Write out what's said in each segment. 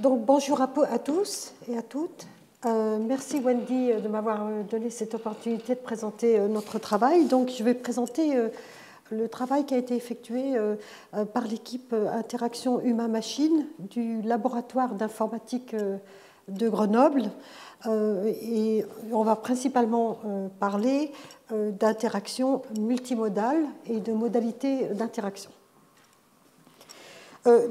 Donc bonjour à tous et à toutes. Merci Wendy de m'avoir donné cette opportunité de présenter notre travail. Donc je vais présenter le travail qui a été effectué par l'équipe Interaction Humain-Machine du laboratoire d'informatique de Grenoble. Et on va principalement parler d'interaction multimodale et de modalités d'interaction.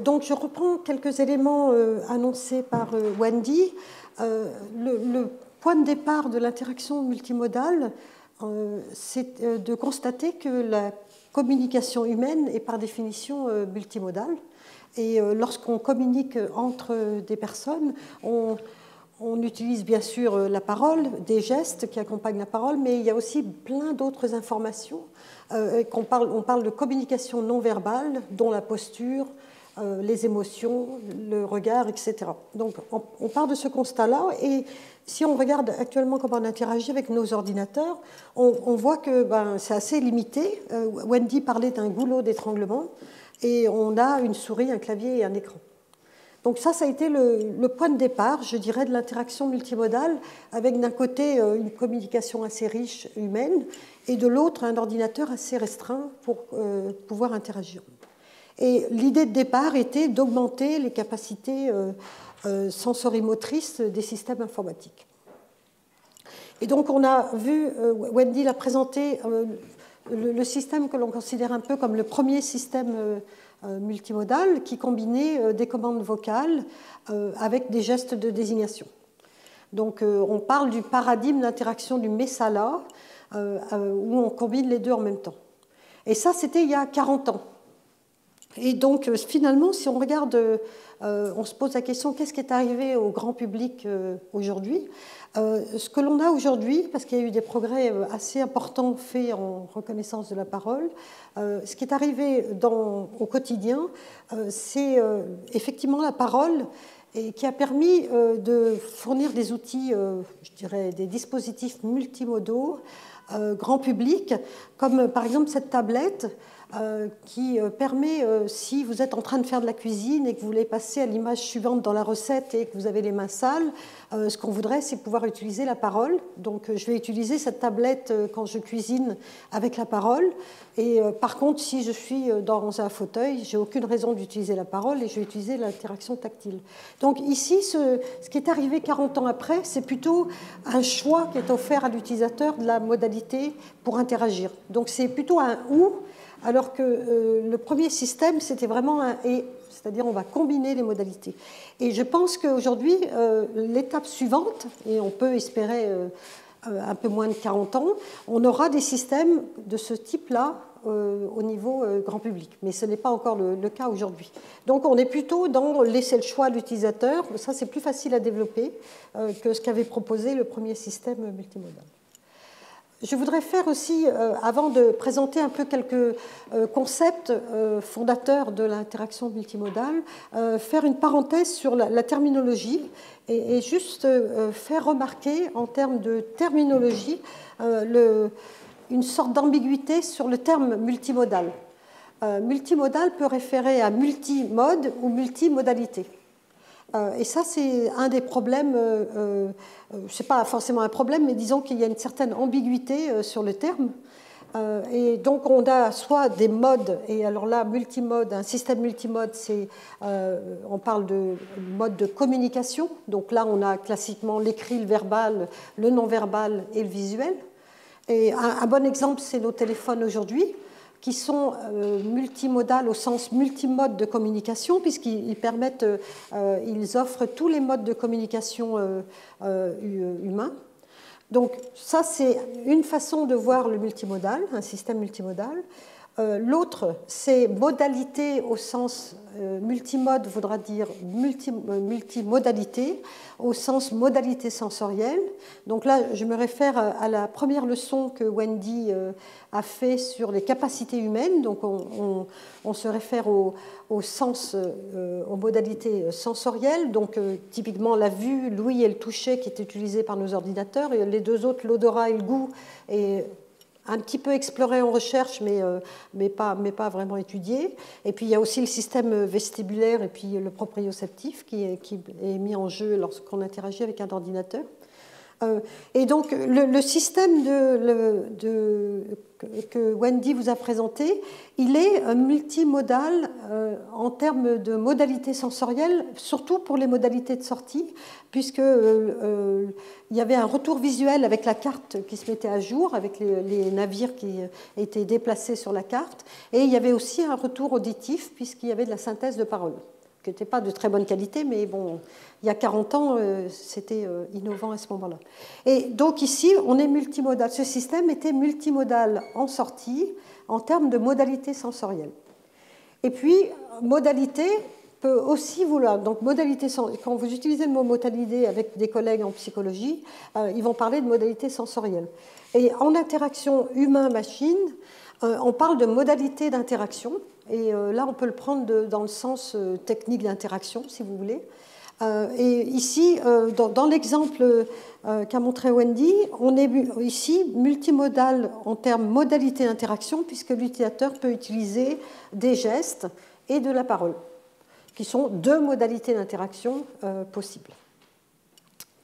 Donc je reprends quelques éléments annoncés par Wendy. Le point de départ de l'interaction multimodale, c'est de constater que la communication humaine est par définition multimodale. Et lorsqu'on communique entre des personnes, on utilise bien sûr la parole, des gestes qui accompagnent la parole, mais il y a aussi plein d'autres informations. On parle de communication non verbale, dont la posture, les émotions, le regard, etc. Donc on part de ce constat-là et si on regarde actuellement comment on interagit avec nos ordinateurs, on voit que c'est assez limité. Wendy parlait d'un goulot d'étranglement et on a une souris, un clavier et un écran. Donc ça a été le point de départ, je dirais, de l'interaction multimodale, avec d'un côté une communication assez riche humaine et de l'autre un ordinateur assez restreint pour pouvoir interagir. Et l'idée de départ était d'augmenter les capacités sensorimotrices des systèmes informatiques. Et donc on a vu, Wendy l'a présenté, le système que l'on considère un peu comme le premier système multimodal qui combinait des commandes vocales avec des gestes de désignation. Donc on parle du paradigme d'interaction du Messala où on combine les deux en même temps. Et ça, c'était il y a 40 ans. Et donc, finalement, si on regarde, on se pose la question, qu'est-ce qui est arrivé au grand public aujourd'hui? Ce que l'on a aujourd'hui, parce qu'il y a eu des progrès assez importants faits en reconnaissance de la parole, ce qui est arrivé au quotidien, c'est effectivement la parole et qui a permis de fournir des outils, je dirais, des dispositifs multimodaux, grand public, comme par exemple cette tablette, qui permet, si vous êtes en train de faire de la cuisine et que vous voulez passer à l'image suivante dans la recette et que vous avez les mains sales, ce qu'on voudrait, c'est pouvoir utiliser la parole. Donc, je vais utiliser cette tablette quand je cuisine avec la parole. Et par contre, si je suis dans un fauteuil, j'ai aucune raison d'utiliser la parole et je vais utiliser l'interaction tactile. Donc ici, ce qui est arrivé 40 ans après, c'est plutôt un choix qui est offert à l'utilisateur de la modalité pour interagir. Donc, c'est plutôt un « ou », alors que le premier système, c'était vraiment un « et », c'est-à-dire on va combiner les modalités. Et je pense qu'aujourd'hui, l'étape suivante, et on peut espérer un peu moins de 40 ans, on aura des systèmes de ce type-là au niveau grand public. Mais ce n'est pas encore le cas aujourd'hui. Donc on est plutôt dans laisser le choix à l'utilisateur. Ça, c'est plus facile à développer que ce qu'avait proposé le premier système multimodal. Je voudrais faire aussi, avant de présenter un peu quelques concepts fondateurs de l'interaction multimodale, faire une parenthèse sur la terminologie et juste faire remarquer en termes de terminologie une sorte d'ambiguïté sur le terme multimodal. Multimodal peut référer à multimode ou multimodalité. Et ça, c'est un des problèmes, ce n'est pas forcément un problème, mais disons qu'il y a une certaine ambiguïté sur le terme. Et donc, on a soit des modes, et alors là, multimode, un système multimode, on parle de mode de communication. Donc là, on a classiquement l'écrit, le verbal, le non-verbal et le visuel. Et un bon exemple, c'est nos téléphones aujourd'hui, qui sont multimodales au sens multimode de communication, puisqu'ils permettent, ils offrent tous les modes de communication humains. Donc ça, c'est une façon de voir le multimodal, un système multimodal. L'autre, c'est modalité au sens multimode, voudra dire multimodalité, au sens modalité sensorielle. Donc là, je me réfère à la première leçon que Wendy a fait sur les capacités humaines. Donc on se réfère au sens, aux modalités sensorielles. Donc typiquement la vue, l'ouïe et le toucher qui est utilisé par nos ordinateurs. Et les deux autres, l'odorat et le goût, et un petit peu exploré en recherche, mais pas vraiment étudié. Et puis il y a aussi le système vestibulaire et puis le proprioceptif qui est mis en jeu lorsqu'on interagit avec un ordinateur. Et donc le système que Wendy vous a présenté, il est multimodal en termes de modalités sensorielles, surtout pour les modalités de sortie, puisque il y avait un retour visuel avec la carte qui se mettait à jour, avec les navires qui étaient déplacés sur la carte, et il y avait aussi un retour auditif, puisqu'il y avait de la synthèse de paroles, qui n'était pas de très bonne qualité, mais bon, il y a 40 ans, c'était innovant à ce moment-là. Et donc ici, on est multimodal. Ce système était multimodal en sortie, en termes de modalité sensorielle. Et puis, modalité peut aussi vouloir... Donc, modalité, quand vous utilisez le mot modalité avec des collègues en psychologie, ils vont parler de modalité sensorielle. Et en interaction humain-machine, on parle de modalité d'interaction. Et là, on peut le prendre dans le sens technique d'interaction, si vous voulez. Et ici, dans l'exemple qu'a montré Wendy, on est ici multimodal en termes modalité d'interaction, puisque l'utilisateur peut utiliser des gestes et de la parole, qui sont deux modalités d'interaction possibles.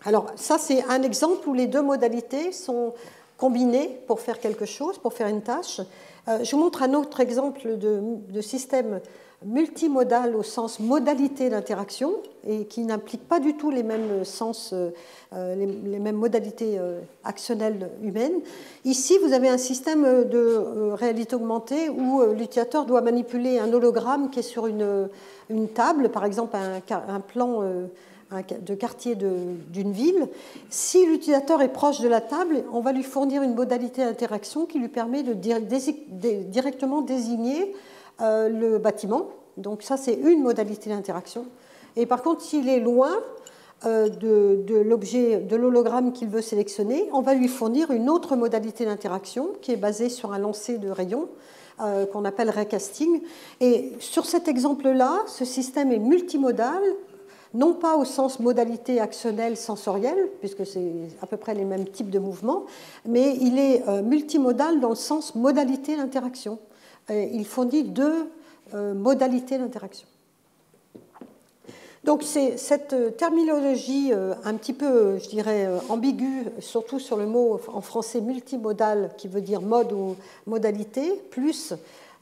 Alors, ça, c'est un exemple où les deux modalités sont combinées pour faire quelque chose, pour faire une tâche. Je vous montre un autre exemple de système multimodal au sens modalité d'interaction et qui n'implique pas du tout les mêmes sens, les mêmes modalités actionnelles humaines. Ici, vous avez un système de réalité augmentée où l'utilisateur doit manipuler un hologramme qui est sur une table, par exemple un plan de quartier d'une ville. Si l'utilisateur est proche de la table, on va lui fournir une modalité d'interaction qui lui permet de directement désigner le bâtiment. Donc ça, c'est une modalité d'interaction. Et par contre, s'il est loin de l'objet, de l'hologramme qu'il veut sélectionner, on va lui fournir une autre modalité d'interaction qui est basée sur un lancer de rayons qu'on appelle raycasting. Et sur cet exemple-là, ce système est multimodal, non pas au sens modalité actionnelle sensorielle, puisque c'est à peu près les mêmes types de mouvements, mais il est multimodal dans le sens modalité d'interaction. Il fournit deux modalités d'interaction. Donc c'est cette terminologie un petit peu, je dirais, ambiguë, surtout sur le mot en français multimodal, qui veut dire mode ou modalité, plus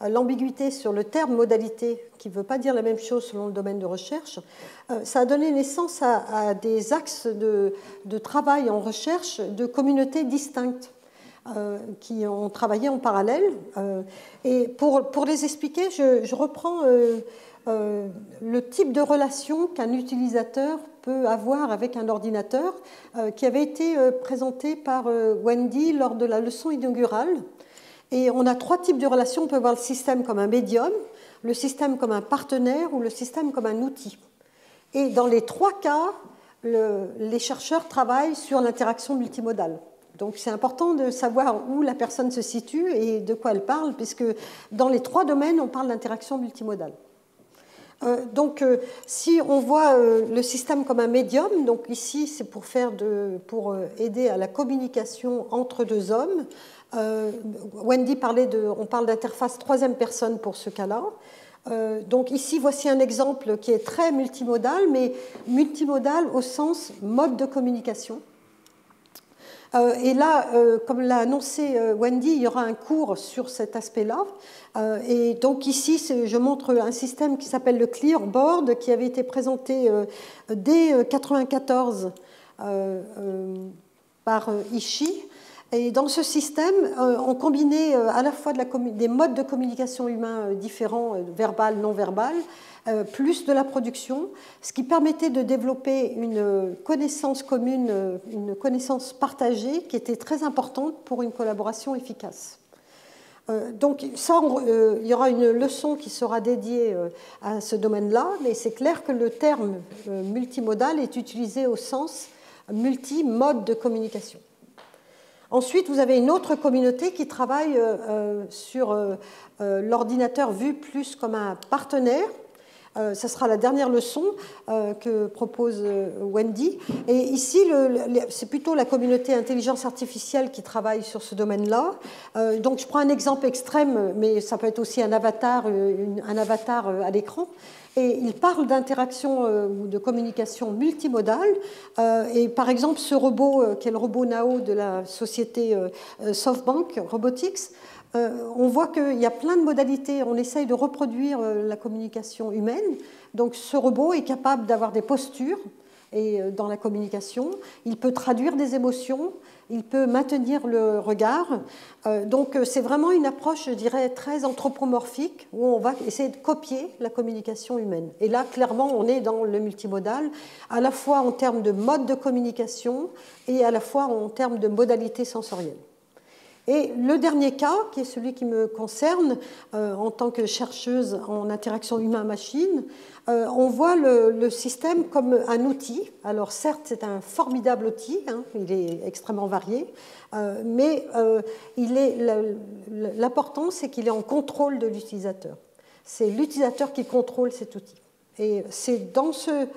l'ambiguïté sur le terme modalité, qui ne veut pas dire la même chose selon le domaine de recherche, ça a donné naissance à des axes de travail en recherche de communautés distinctes qui ont travaillé en parallèle. Et pour les expliquer, je reprends le type de relation qu'un utilisateur peut avoir avec un ordinateur qui avait été présenté par Wendy lors de la leçon inaugurale. Et on a trois types de relations. On peut voir le système comme un médium, le système comme un partenaire ou le système comme un outil. Et dans les trois cas, les chercheurs travaillent sur l'interaction multimodale. Donc c'est important de savoir où la personne se situe et de quoi elle parle, puisque dans les trois domaines, on parle d'interaction multimodale. Donc si on voit le système comme un médium, donc ici c'est pour aider à la communication entre deux hommes. Wendy on parle d'interface troisième personne pour ce cas-là. Donc ici, voici un exemple qui est très multimodal, mais multimodal au sens mode de communication. Et là, comme l'a annoncé Wendy, il y aura un cours sur cet aspect-là. Et donc ici, je montre un système qui s'appelle le Clearboard, qui avait été présenté dès 1994 par Ishii. Et dans ce système, on combinait à la fois des modes de communication humains différents, verbal, non-verbal, plus de la production, ce qui permettait de développer une connaissance commune, une connaissance partagée qui était très importante pour une collaboration efficace. Donc ça, il y aura une leçon qui sera dédiée à ce domaine-là, mais c'est clair que le terme multimodal est utilisé au sens multi-mode de communication. Ensuite, vous avez une autre communauté qui travaille sur l'ordinateur vu plus comme un partenaire. Ça sera la dernière leçon que propose Wendy. Et ici, c'est plutôt la communauté intelligence artificielle qui travaille sur ce domaine-là. Donc, je prends un exemple extrême, mais ça peut être aussi un avatar à l'écran. Et il parle d'interaction ou de communication multimodale. Et par exemple, ce robot, qui est le robot Nao de la société SoftBank Robotics, on voit qu'il y a plein de modalités. On essaye de reproduire la communication humaine. Donc ce robot est capable d'avoir des postures dans la communication. Il peut traduire des émotions. Il peut maintenir le regard. Donc c'est vraiment une approche, je dirais, très anthropomorphique où on va essayer de copier la communication humaine. Et là, clairement, on est dans le multimodal, à la fois en termes de mode de communication et à la fois en termes de modalités sensorielles. Et le dernier cas, qui est celui qui me concerne en tant que chercheuse en interaction humain-machine, on voit le système comme un outil. Alors certes, c'est un formidable outil, hein, il est extrêmement varié, mais l'important, c'est qu'il est en contrôle de l'utilisateur. C'est l'utilisateur qui contrôle cet outil. Et c'est dans ce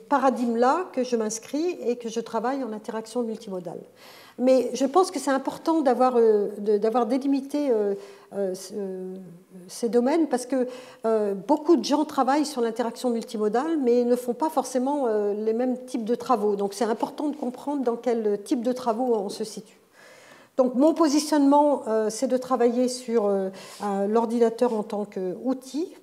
paradigme-là que je m'inscris et que je travaille en interaction multimodale. Mais je pense que c'est important d'avoir délimité ces domaines parce que beaucoup de gens travaillent sur l'interaction multimodale mais ne font pas forcément les mêmes types de travaux. Donc c'est important de comprendre dans quel type de travaux on se situe. Donc mon positionnement, c'est de travailler sur l'ordinateur en tant qu'outil.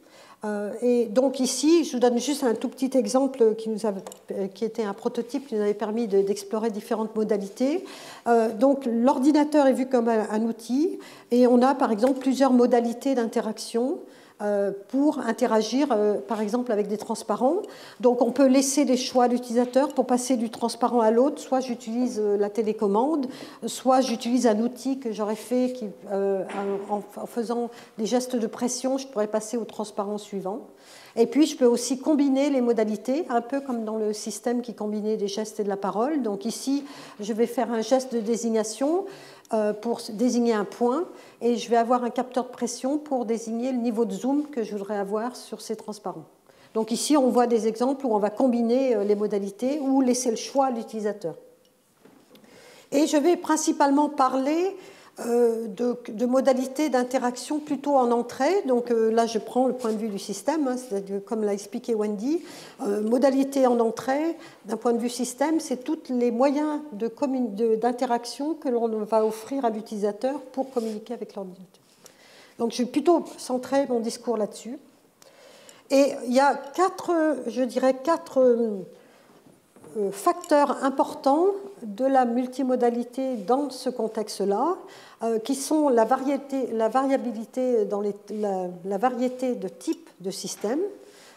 Et donc ici, je vous donne juste un tout petit exemple qui était un prototype qui nous avait permis d'explorer différentes modalités. Donc l'ordinateur est vu comme un outil et on a par exemple plusieurs modalités d'interaction pour interagir par exemple avec des transparents. Donc on peut laisser des choix à l'utilisateur pour passer du transparent à l'autre. Soit j'utilise la télécommande, soit j'utilise un outil que j'aurais fait en faisant des gestes de pression, je pourrais passer au transparent suivant. Et puis je peux aussi combiner les modalités, un peu comme dans le système qui combinait des gestes et de la parole. Donc ici, je vais faire un geste de désignation pour désigner un point et je vais avoir un capteur de pression pour désigner le niveau de zoom que je voudrais avoir sur ces transparents. Donc ici, on voit des exemples où on va combiner les modalités ou laisser le choix à l'utilisateur. Et je vais principalement parler de modalités d'interaction plutôt en entrée. Donc là, je prends le point de vue du système, hein, c'est-à-dire, comme l'a expliqué Wendy. Modalité en entrée, d'un point de vue système, c'est tous les moyens d'interaction que l'on va offrir à l'utilisateur pour communiquer avec l'ordinateur. Donc je vais plutôt centrer mon discours là-dessus. Et il y a quatre facteurs importants de la multimodalité dans ce contexte-là, qui sont la variété de types de systèmes,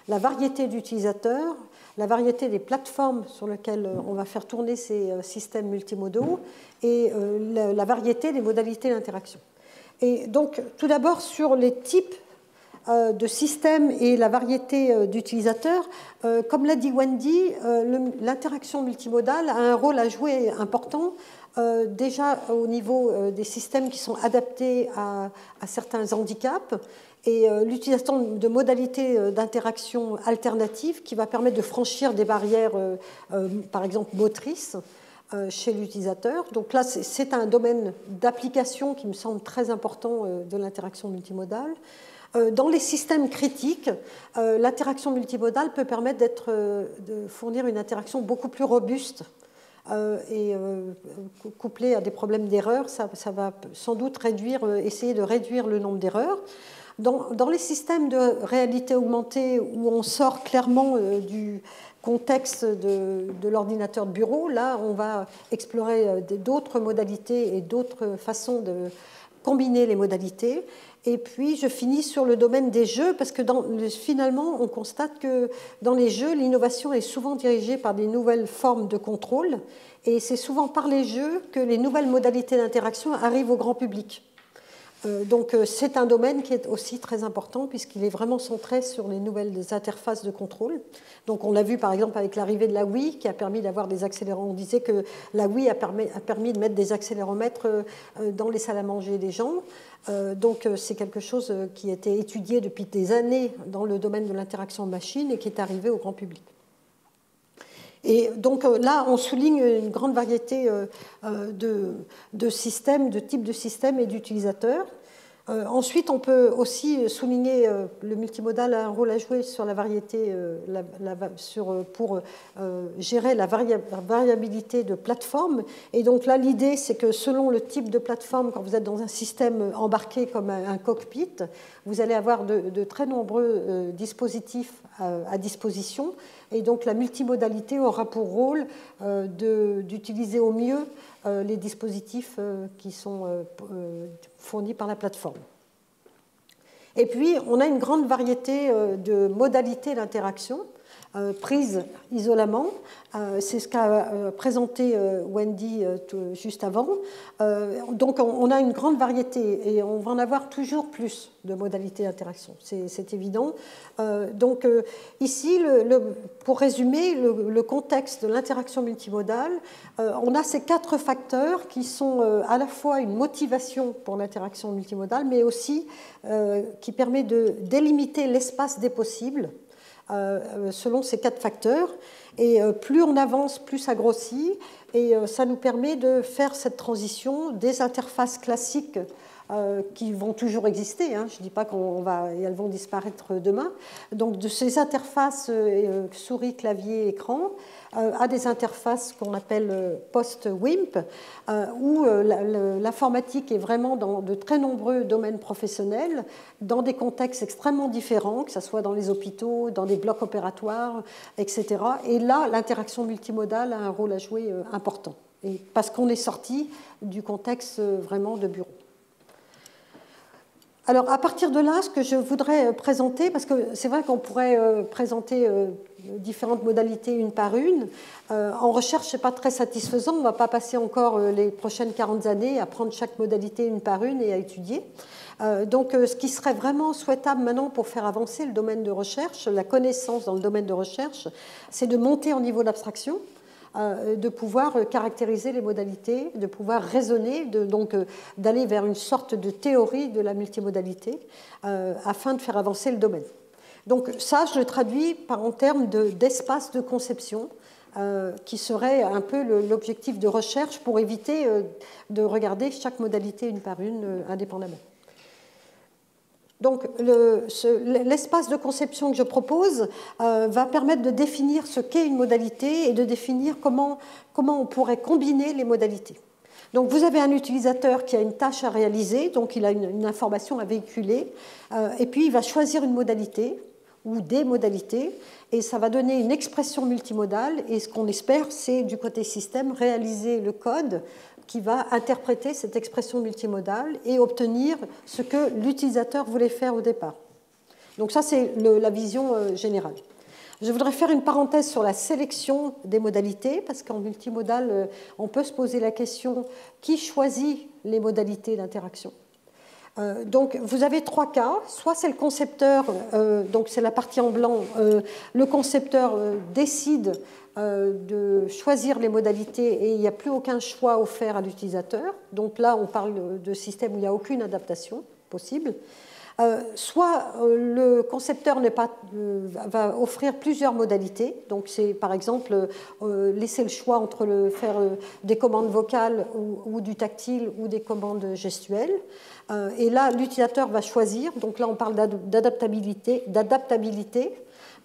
la variété d'utilisateurs, la variété des plateformes sur lesquelles on va faire tourner ces systèmes multimodaux et la variété des modalités d'interaction. Et donc, tout d'abord, sur les types de systèmes et la variété d'utilisateurs, comme l'a dit Wendy, l'interaction multimodale a un rôle à jouer important, déjà au niveau des systèmes qui sont adaptés à certains handicaps et l'utilisation de modalités d'interaction alternatives qui va permettre de franchir des barrières, par exemple motrices, chez l'utilisateur. Donc là, c'est un domaine d'application qui me semble très important de l'interaction multimodale. Dans les systèmes critiques, l'interaction multimodale peut permettre de fournir une interaction beaucoup plus robuste et couplée à des problèmes d'erreur. Ça va sans doute essayer de réduire le nombre d'erreurs. Dans les systèmes de réalité augmentée où on sort clairement du contexte de l'ordinateur de bureau, là, on va explorer d'autres modalités et d'autres façons de combiner les modalités. Et puis, je finis sur le domaine des jeux, parce que finalement, on constate que dans les jeux, l'innovation est souvent dirigée par des nouvelles formes de contrôle, et c'est souvent par les jeux que les nouvelles modalités d'interaction arrivent au grand public. Donc c'est un domaine qui est aussi très important puisqu'il est vraiment centré sur les nouvelles interfaces de contrôle. Donc on l'a vu par exemple avec l'arrivée de la Wii qui a permis d'avoir des accéléromètres. On disait que la Wii a permis de mettre des accéléromètres dans les salles à manger des gens. Donc c'est quelque chose qui a été étudié depuis des années dans le domaine de l'interaction machine et qui est arrivé au grand public. Et donc là, on souligne une grande variété de systèmes, de types de systèmes et d'utilisateurs. Ensuite, on peut aussi souligner le multimodal a un rôle à jouer sur la variété, pour gérer la variabilité de plateformes. Et donc là, l'idée, c'est que selon le type de plateforme, quand vous êtes dans un système embarqué comme un cockpit, vous allez avoir de très nombreux dispositifs à disposition. Et donc la multimodalité aura pour rôle d'utiliser au mieux les dispositifs qui sont fournis par la plateforme. Et puis, on a une grande variété de modalités d'interaction prises isolément. C'est ce qu'a présenté Wendy juste avant. Donc, on a une grande variété et on va en avoir toujours plus de modalités d'interaction, c'est évident. Donc, ici, pour résumer le contexte de l'interaction multimodale, on a ces 4 facteurs qui sont à la fois une motivation pour l'interaction multimodale, mais aussi qui permet de délimiter l'espace des possibles selon ces 4 facteurs. Et plus on avance, plus ça grossit. Et ça nous permet de faire cette transition des interfaces classiques qui vont toujours exister. Hein. Je ne dis pas qu'elles vont disparaître demain. Donc de ces interfaces souris, clavier, écran à des interfaces qu'on appelle post-WIMP, où l'informatique est vraiment dans de très nombreux domaines professionnels, dans des contextes extrêmement différents, que ce soit dans les hôpitaux, dans des blocs opératoires, etc. Et là, l'interaction multimodale a un rôle à jouer important, parce qu'on est sorti du contexte vraiment de bureau. Alors, à partir de là, ce que je voudrais présenter, parce que c'est vrai qu'on pourrait présenter différentes modalités une par une. En recherche, ce n'est pas très satisfaisant. On ne va pas passer encore les prochaines 40 années à prendre chaque modalité une par une et à étudier. Donc, ce qui serait vraiment souhaitable maintenant pour faire avancer le domaine de recherche, la connaissance dans le domaine de recherche, c'est de monter en niveau d'abstraction, de pouvoir caractériser les modalités, de pouvoir raisonner, donc d'aller vers une sorte de théorie de la multimodalité afin de faire avancer le domaine. Donc ça, je le traduis en termes d'espace de conception qui serait un peu l'objectif de recherche pour éviter de regarder chaque modalité une par une indépendamment. Donc, l'espace de conception que je propose va permettre de définir ce qu'est une modalité et de définir comment on pourrait combiner les modalités. Donc, vous avez un utilisateur qui a une tâche à réaliser, donc il a une information à véhiculer, et puis il va choisir une modalité ou des modalités, et ça va donner une expression multimodale, et ce qu'on espère, c'est du côté système, réaliser le code qui va interpréter cette expression multimodale et obtenir ce que l'utilisateur voulait faire au départ. Donc ça, c'est la vision générale. Je voudrais faire une parenthèse sur la sélection des modalités, parce qu'en multimodal, on peut se poser la question qui choisit les modalités d'interaction. Donc vous avez 3 cas, soit c'est le concepteur, donc c'est la partie en blanc, le concepteur décide de choisir les modalités et il n'y a plus aucun choix offert à l'utilisateur. Donc là, on parle de système où il n'y a aucune adaptation possible. Soit le concepteur va offrir plusieurs modalités. Donc c'est par exemple laisser le choix entre faire des commandes vocales ou du tactile ou des commandes gestuelles. Et là, l'utilisateur va choisir. Donc là, on parle d'adaptabilité.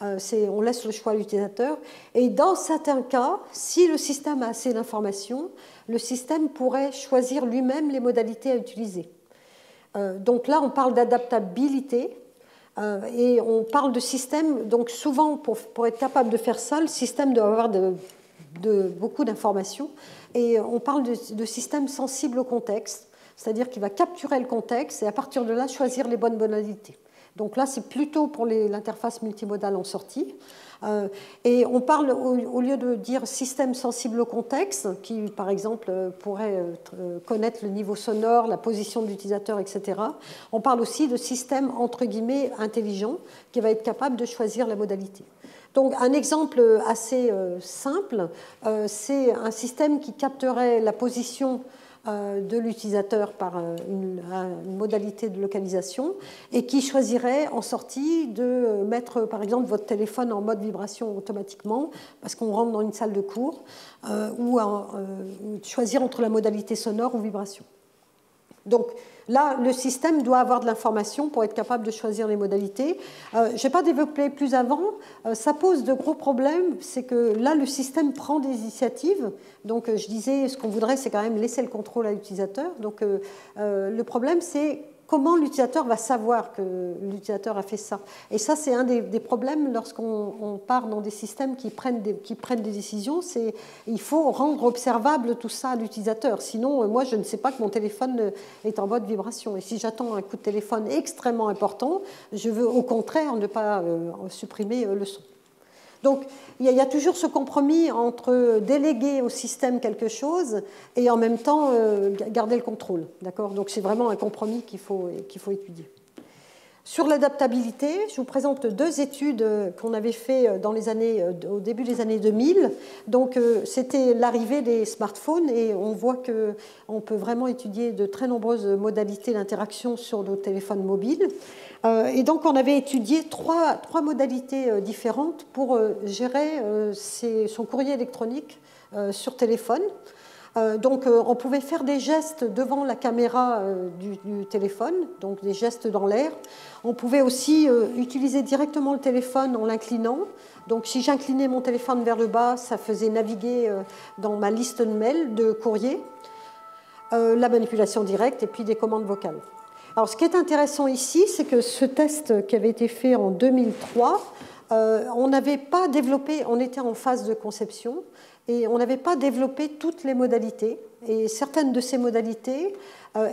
On laisse le choix à l'utilisateur. Et dans certains cas, si le système a assez d'informations, le système pourrait choisir lui-même les modalités à utiliser. Donc là, on parle d'adaptabilité et on parle de système. Donc souvent, pour être capable de faire ça, le système doit avoir beaucoup d'informations. Et on parle de système sensible au contexte, c'est-à-dire qu'il va capturer le contexte et à partir de là, choisir les bonnes modalités. Donc là, c'est plutôt pour l'interface multimodale en sortie. Et on parle, au lieu de dire système sensible au contexte, qui par exemple pourrait connaître le niveau sonore, la position de l'utilisateur, etc., on parle aussi de système entre guillemets intelligent, qui va être capable de choisir la modalité. Donc un exemple assez simple, c'est un système qui capterait la position de l'utilisateur par une modalité de localisation et qui choisirait en sortie de mettre par exemple votre téléphone en mode vibration automatiquement parce qu'on rentre dans une salle de cours ou choisir entre la modalité sonore ou vibration. Donc là, le système doit avoir de l'information pour être capable de choisir les modalités. Je ne vais pas développer plus avant. Ça pose de gros problèmes. C'est que là, le système prend des initiatives. Donc je disais, ce qu'on voudrait, c'est quand même laisser le contrôle à l'utilisateur. Donc le problème, c'est comment l'utilisateur va savoir que l'utilisateur a fait ça. Et ça, c'est un des problèmes lorsqu'on part dans des systèmes qui prennent des décisions. Il faut rendre observable tout ça à l'utilisateur. Sinon, moi, je ne sais pas que mon téléphone est en mode vibration. Et si j'attends un coup de téléphone extrêmement important, je veux au contraire ne pas supprimer le son. Donc, il y a toujours ce compromis entre déléguer au système quelque chose et en même temps garder le contrôle. D'accord ? Donc, c'est vraiment un compromis qu'il faut étudier. Sur l'adaptabilité, je vous présente 2 études qu'on avait faites au début des années 2000. Donc, c'était l'arrivée des smartphones et on voit qu'on peut vraiment étudier de très nombreuses modalités d'interaction sur nos téléphones mobiles. Et donc, on avait étudié trois modalités différentes pour gérer son courrier électronique sur téléphone. Donc, on pouvait faire des gestes devant la caméra du téléphone, donc des gestes dans l'air. On pouvait aussi utiliser directement le téléphone en l'inclinant. Donc, si j'inclinais mon téléphone vers le bas, ça faisait naviguer dans ma liste de mails, de courriers, la manipulation directe et puis des commandes vocales. Alors, ce qui est intéressant ici, c'est que ce test qui avait été fait en 2003, on n'avait pas développé, on était en phase de conception, et on n'avait pas développé toutes les modalités. Et certaines de ces modalités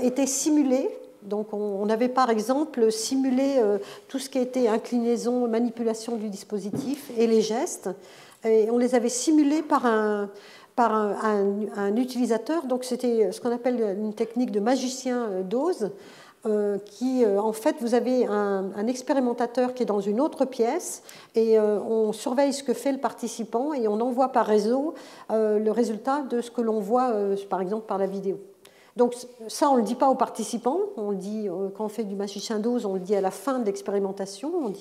étaient simulées. Donc, on avait par exemple simulé tout ce qui était inclinaison, manipulation du dispositif et les gestes. Et on les avait simulés par un utilisateur. Donc, c'était ce qu'on appelle une technique de magicien d'Oz. En fait, vous avez un expérimentateur qui est dans une autre pièce et on surveille ce que fait le participant et on envoie par réseau le résultat de ce que l'on voit, par exemple, par la vidéo. Donc ça, on ne le dit pas aux participants, on le dit quand on fait du magicien d'Oz, on le dit à la fin de l'expérimentation.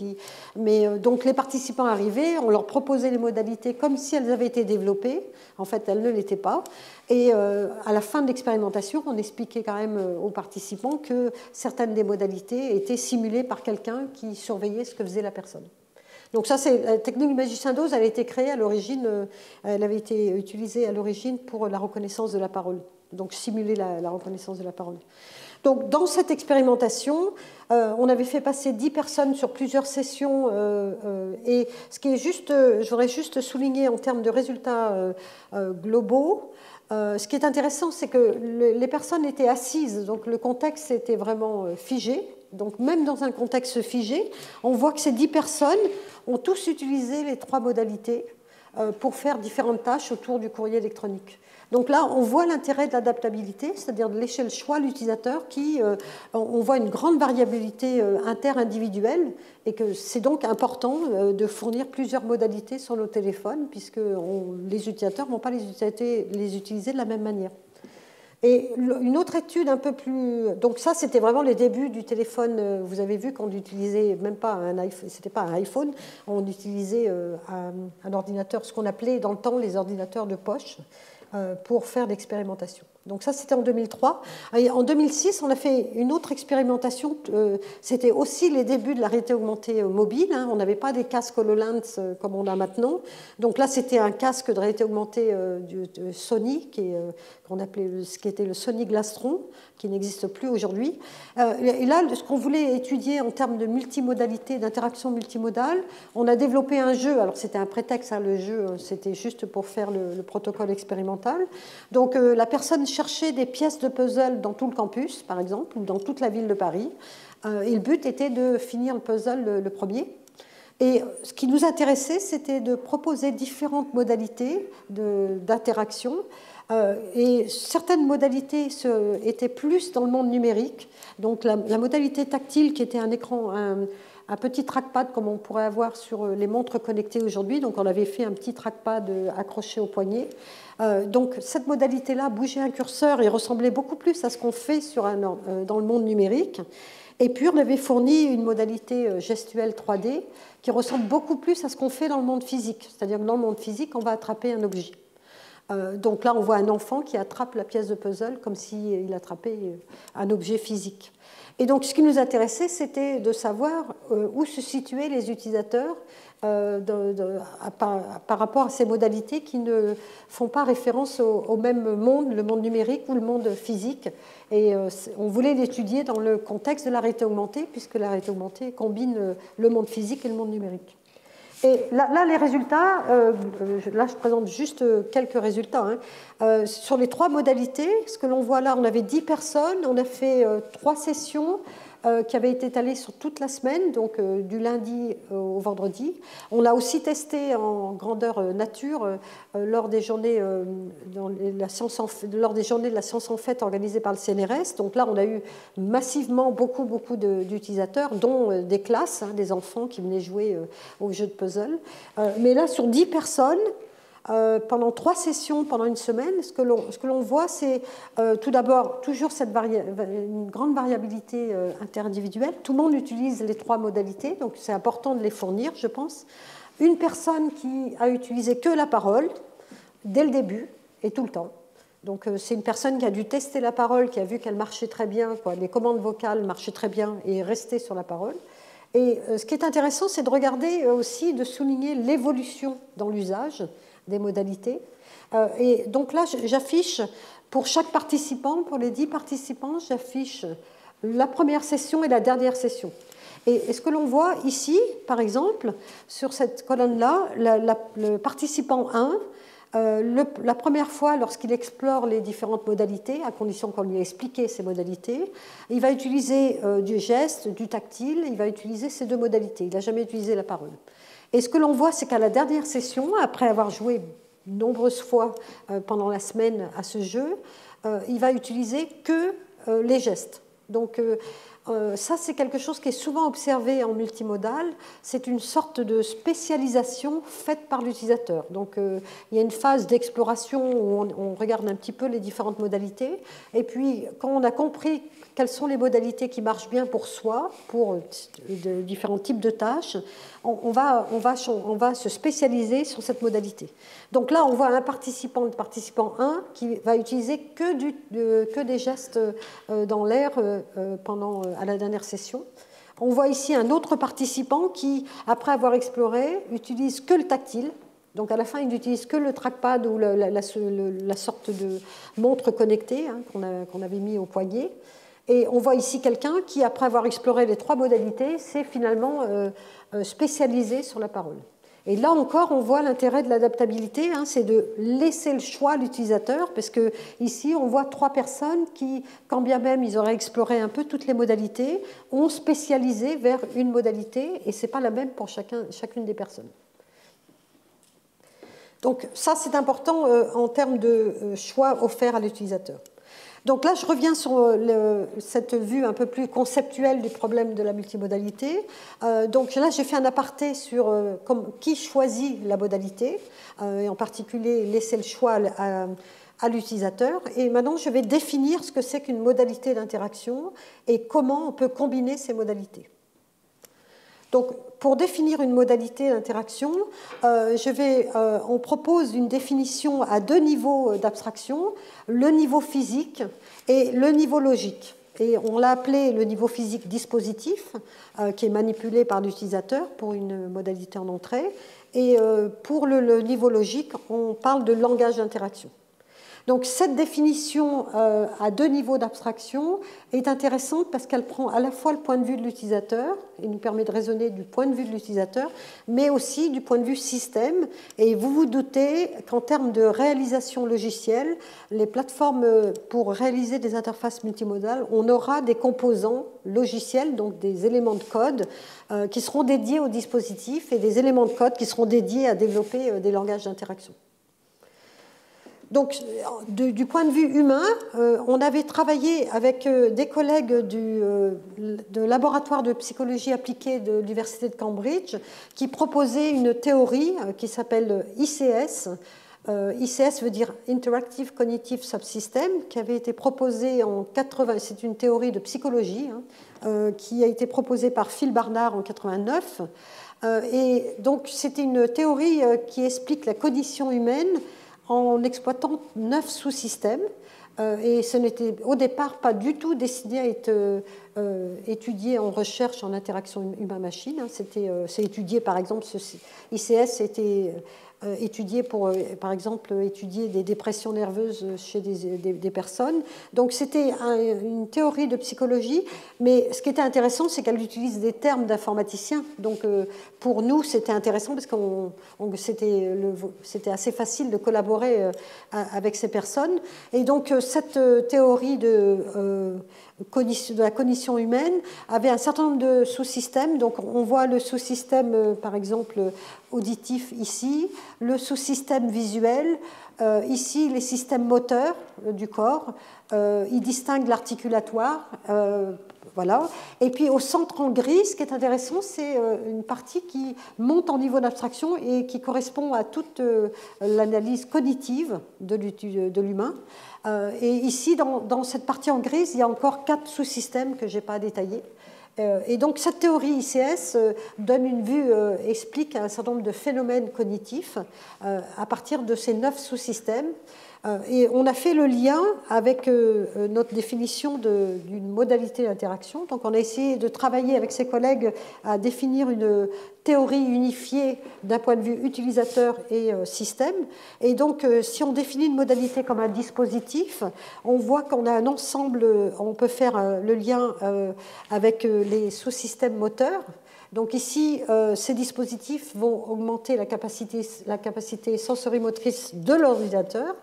Donc les participants arrivaient, on leur proposait les modalités comme si elles avaient été développées. En fait, elles ne l'étaient pas. Et à la fin de l'expérimentation, on expliquait quand même aux participants que certaines des modalités étaient simulées par quelqu'un qui surveillait ce que faisait la personne. Donc ça, c'est la technique du magicien d'Oz. Elle a été créée à l'origine, elle avait été utilisée à l'origine pour la reconnaissance de la parole. Donc simuler la reconnaissance de la parole. Donc dans cette expérimentation, on avait fait passer 10 personnes sur plusieurs sessions et ce qui est juste, je voudrais juste souligner en termes de résultats globaux, ce qui est intéressant, c'est que les personnes étaient assises, donc le contexte était vraiment figé. Donc même dans un contexte figé, on voit que ces 10 personnes ont tous utilisé les 3 modalités pour faire différentes tâches autour du courrier électronique. Donc là, on voit l'intérêt de l'adaptabilité, c'est-à-dire de laisser le choix à l'utilisateur on voit une grande variabilité inter-individuelle et que c'est donc important de fournir plusieurs modalités sur nos téléphones puisque les utilisateurs ne vont pas les utiliser de la même manière. Et une autre étude un peu plus... Donc ça, c'était vraiment les débuts du téléphone. Vous avez vu qu'on n'utilisait même pas un iPhone, c'était pas un iPhone, on utilisait un ordinateur, ce qu'on appelait dans le temps les ordinateurs de poche, pour faire l'expérimentation. Donc ça, c'était en 2003. Et en 2006, on a fait une autre expérimentation. C'était aussi les débuts de la réalité augmentée mobile. On n'avait pas des casques HoloLens comme on a maintenant. Donc là, c'était un casque de réalité augmentée de Sony, qui était le Sony Glastron, qui n'existe plus aujourd'hui. Et là, ce qu'on voulait étudier en termes de multimodalité, d'interaction multimodale, on a développé un jeu. Alors c'était un prétexte, le jeu, c'était juste pour faire le protocole expérimental. Donc la personne chercher des pièces de puzzle dans tout le campus, par exemple, ou dans toute la ville de Paris. Et le but était de finir le puzzle le premier. Et ce qui nous intéressait, c'était de proposer différentes modalités d'interaction. Et certaines modalités étaient plus dans le monde numérique. Donc la modalité tactile, qui était un écran, un petit trackpad comme on pourrait avoir sur les montres connectées aujourd'hui. Donc on avait fait un petit trackpad accroché au poignet. Donc cette modalité-là, bouger un curseur, et ressemblait beaucoup plus à ce qu'on fait dans le monde numérique. Et puis on avait fourni une modalité gestuelle 3D qui ressemble beaucoup plus à ce qu'on fait dans le monde physique. C'est-à-dire que dans le monde physique, on va attraper un objet. Donc là, on voit un enfant qui attrape la pièce de puzzle comme s'il attrapait un objet physique. Et donc, ce qui nous intéressait, c'était de savoir où se situaient les utilisateurs par rapport à ces modalités qui ne font pas référence au même monde, le monde numérique ou le monde physique. Et on voulait l'étudier dans le contexte de la réalité augmentée, puisque la réalité augmentée combine le monde physique et le monde numérique. Et là, les résultats, là, je présente juste quelques résultats. Sur les 3 modalités, ce que l'on voit là, on avait 10 personnes, on a fait 3 sessions qui avaient été étalées sur toute la semaine, donc du lundi au vendredi. On l'a aussi testé en grandeur nature lors des journées de la science en fait organisées par le CNRS. Donc là, on a eu massivement beaucoup d'utilisateurs, dont des classes, des enfants qui venaient jouer au jeu de puzzle. Mais là, sur 10 personnes, pendant 3 sessions, pendant une semaine, ce que l'on voit, c'est tout d'abord toujours une grande variabilité interindividuelle. Tout le monde utilise les 3 modalités, donc c'est important de les fournir, je pense. Une personne qui a utilisé que la parole, dès le début et tout le temps. Donc c'est une personne qui a dû tester la parole, qui a vu qu'elle marchait très bien, les commandes vocales marchaient très bien, et est restée sur la parole. Et ce qui est intéressant, c'est de regarder aussi, de souligner l'évolution dans l'usage des modalités. Et donc là, j'affiche pour chaque participant, pour les 10 participants, j'affiche la première session et la dernière session. Et ce que l'on voit ici, par exemple, sur cette colonne-là, le participant 1, la première fois, lorsqu'il explore les différentes modalités, à condition qu'on lui ait expliqué ces modalités, il va utiliser du geste, du tactile, il va utiliser ces 2 modalités. Il n'a jamais utilisé la parole. Et ce que l'on voit, c'est qu'à la dernière session, après avoir joué de nombreuses fois pendant la semaine à ce jeu, il va utiliser que les gestes. Donc ça, c'est quelque chose qui est souvent observé en multimodal. C'est une sorte de spécialisation faite par l'utilisateur. Donc il y a une phase d'exploration où on regarde un petit peu les différentes modalités. Et puis, quand on a compris quelles sont les modalités qui marchent bien pour soi, pour différents types de tâches, on va se spécialiser sur cette modalité. Donc là, on voit un participant 1 qui va utiliser que des gestes dans l'air à la dernière session. On voit ici un autre participant qui, après avoir exploré, utilise que le tactile. Donc à la fin, il n'utilise que le trackpad ou la sorte de montre connectée qu'on avait mis au poignet. Et on voit ici quelqu'un qui, après avoir exploré les 3 modalités, s'est finalement spécialisé sur la parole. Et là encore, on voit l'intérêt de l'adaptabilité, c'est de laisser le choix à l'utilisateur, parce que ici, on voit 3 personnes qui, quand bien même ils auraient exploré un peu toutes les modalités, ont spécialisé vers une modalité, et ce n'est pas la même pour chacune des personnes. Donc ça, c'est important en termes de choix offerts à l'utilisateur. Donc là, je reviens sur cette vue un peu plus conceptuelle du problème de la multimodalité. Donc là, j'ai fait un aparté sur qui choisit la modalité, et en particulier laisser le choix à l'utilisateur. Et maintenant, je vais définir ce que c'est qu'une modalité d'interaction et comment on peut combiner ces modalités. Donc, pour définir une modalité d'interaction, on propose une définition à 2 niveaux d'abstraction, le niveau physique et le niveau logique. Et on l'a appelé le niveau physique dispositif, qui est manipulé par l'utilisateur pour une modalité en entrée. Et pour le niveau logique, on parle de langage d'interaction. Donc cette définition à deux niveaux d'abstraction est intéressante parce qu'elle prend à la fois le point de vue de l'utilisateur, et nous permet de raisonner du point de vue de l'utilisateur, mais aussi du point de vue système. Et vous vous doutez qu'en termes de réalisation logicielle, les plateformes pour réaliser des interfaces multimodales, on aura des composants logiciels, donc des éléments de code qui seront dédiés au dispositif et des éléments de code qui seront dédiés à développer des langages d'interaction. Donc, du point de vue humain, on avait travaillé avec des collègues de laboratoire de psychologie appliquée de l'Université de Cambridge qui proposaient une théorie qui s'appelle ICS. ICS veut dire Interactive Cognitive Subsystem, qui avait été proposée en 80, c'est une théorie de psychologie, qui a été proposée par Phil Barnard en 89. Et donc, c'était une théorie qui explique la cognition humaine en exploitant 9 sous-systèmes. Et ce n'était au départ pas du tout destiné à être étudié en recherche en interaction humain-machine. C'est étudié, par exemple, ICS était étudié pour, par exemple, étudier des dépressions nerveuses chez des personnes. Donc c'était une théorie de psychologie, mais ce qui était intéressant, c'est qu'elle utilise des termes d'informaticiens. Donc pour nous, c'était intéressant parce que c'était assez facile de collaborer avec ces personnes. Et donc cette théorie de la cognition humaine avait un certain nombre de sous-systèmes. Donc on voit le sous-système, par exemple, auditif ici, le sous-système visuel, ici les systèmes moteurs du corps, il distingue l'articulatoire, voilà. Et puis au centre en gris, ce qui est intéressant, c'est une partie qui monte en niveau d'abstraction et qui correspond à toute l'analyse cognitive de l'humain. Et ici, dans cette partie en grise, il y a encore 4 sous-systèmes que je n'ai pas détaillés. Et donc cette théorie ICS donne une vue, explique un certain nombre de phénomènes cognitifs à partir de ces 9 sous-systèmes. Et on a fait le lien avec notre définition d'une modalité d'interaction. Donc on a essayé de travailler avec ses collègues à définir une théorie unifiée d'un point de vue utilisateur et système. Et donc si on définit une modalité comme un dispositif, on voit qu'on a un ensemble, on peut faire le lien avec les sous-systèmes moteurs. Donc ici, ces dispositifs vont augmenter la capacité sensorimotrice de l'ordinateur.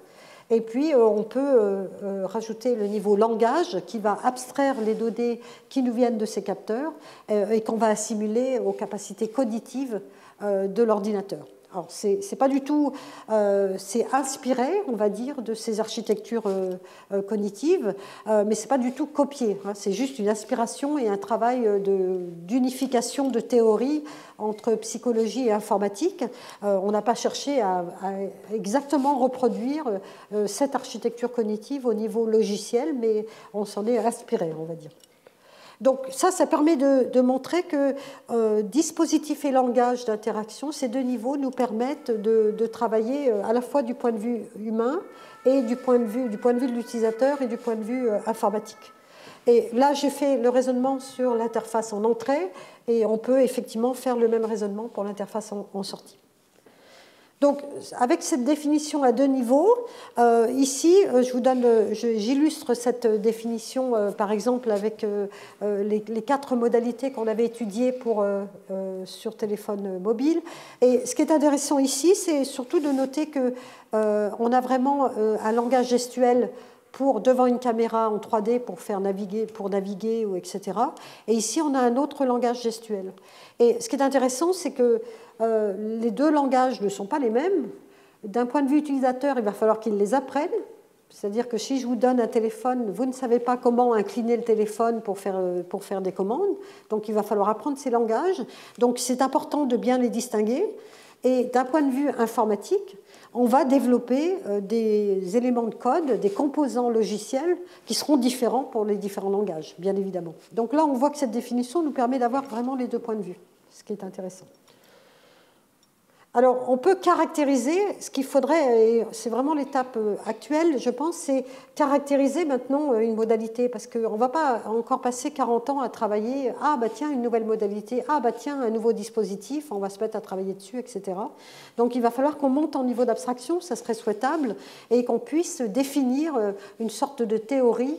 Et puis, on peut rajouter le niveau langage qui va abstraire les données qui nous viennent de ces capteurs et qu'on va assimiler aux capacités cognitives de l'ordinateur. Alors, c'est pas du tout, c'est inspiré, on va dire, de ces architectures cognitives, mais c'est pas du tout copié. Hein, c'est juste une inspiration et un travail d'unification de théories entre psychologie et informatique. On n'a pas cherché à exactement reproduire cette architecture cognitive au niveau logiciel, mais on s'en est inspiré, on va dire. Donc ça permet de montrer que dispositif et langage d'interaction, ces deux niveaux nous permettent de travailler à la fois du point de vue humain et du point de vue de l'utilisateur et du point de vue informatique. Et là, j'ai fait le raisonnement sur l'interface en entrée et on peut effectivement faire le même raisonnement pour l'interface en sortie. Donc, avec cette définition à deux niveaux, ici, j'illustre cette définition, par exemple, avec les 4 modalités qu'on avait étudiées sur téléphone mobile. Et ce qui est intéressant ici, c'est surtout de noter qu'on a vraiment un langage gestuel devant une caméra en 3D pour naviguer, etc. Et ici, on a un autre langage gestuel. Et ce qui est intéressant, c'est que les deux langages ne sont pas les mêmes. D'un point de vue utilisateur, il va falloir qu'ils les apprennent. C'est-à-dire que si je vous donne un téléphone, vous ne savez pas comment incliner le téléphone pour faire des commandes. Donc, il va falloir apprendre ces langages. Donc, c'est important de bien les distinguer. Et d'un point de vue informatique, on va développer des éléments de code, des composants logiciels qui seront différents pour les différents langages, bien évidemment. Donc là, on voit que cette définition nous permet d'avoir vraiment les deux points de vue, ce qui est intéressant. Alors, on peut caractériser, ce qu'il faudrait, et c'est vraiment l'étape actuelle, je pense, c'est caractériser maintenant une modalité, parce qu'on ne va pas encore passer 40 ans à travailler, ah bah tiens, une nouvelle modalité, ah bah tiens, un nouveau dispositif, on va se mettre à travailler dessus, etc. Donc, il va falloir qu'on monte en niveau d'abstraction, ça serait souhaitable, et qu'on puisse définir une sorte de théorie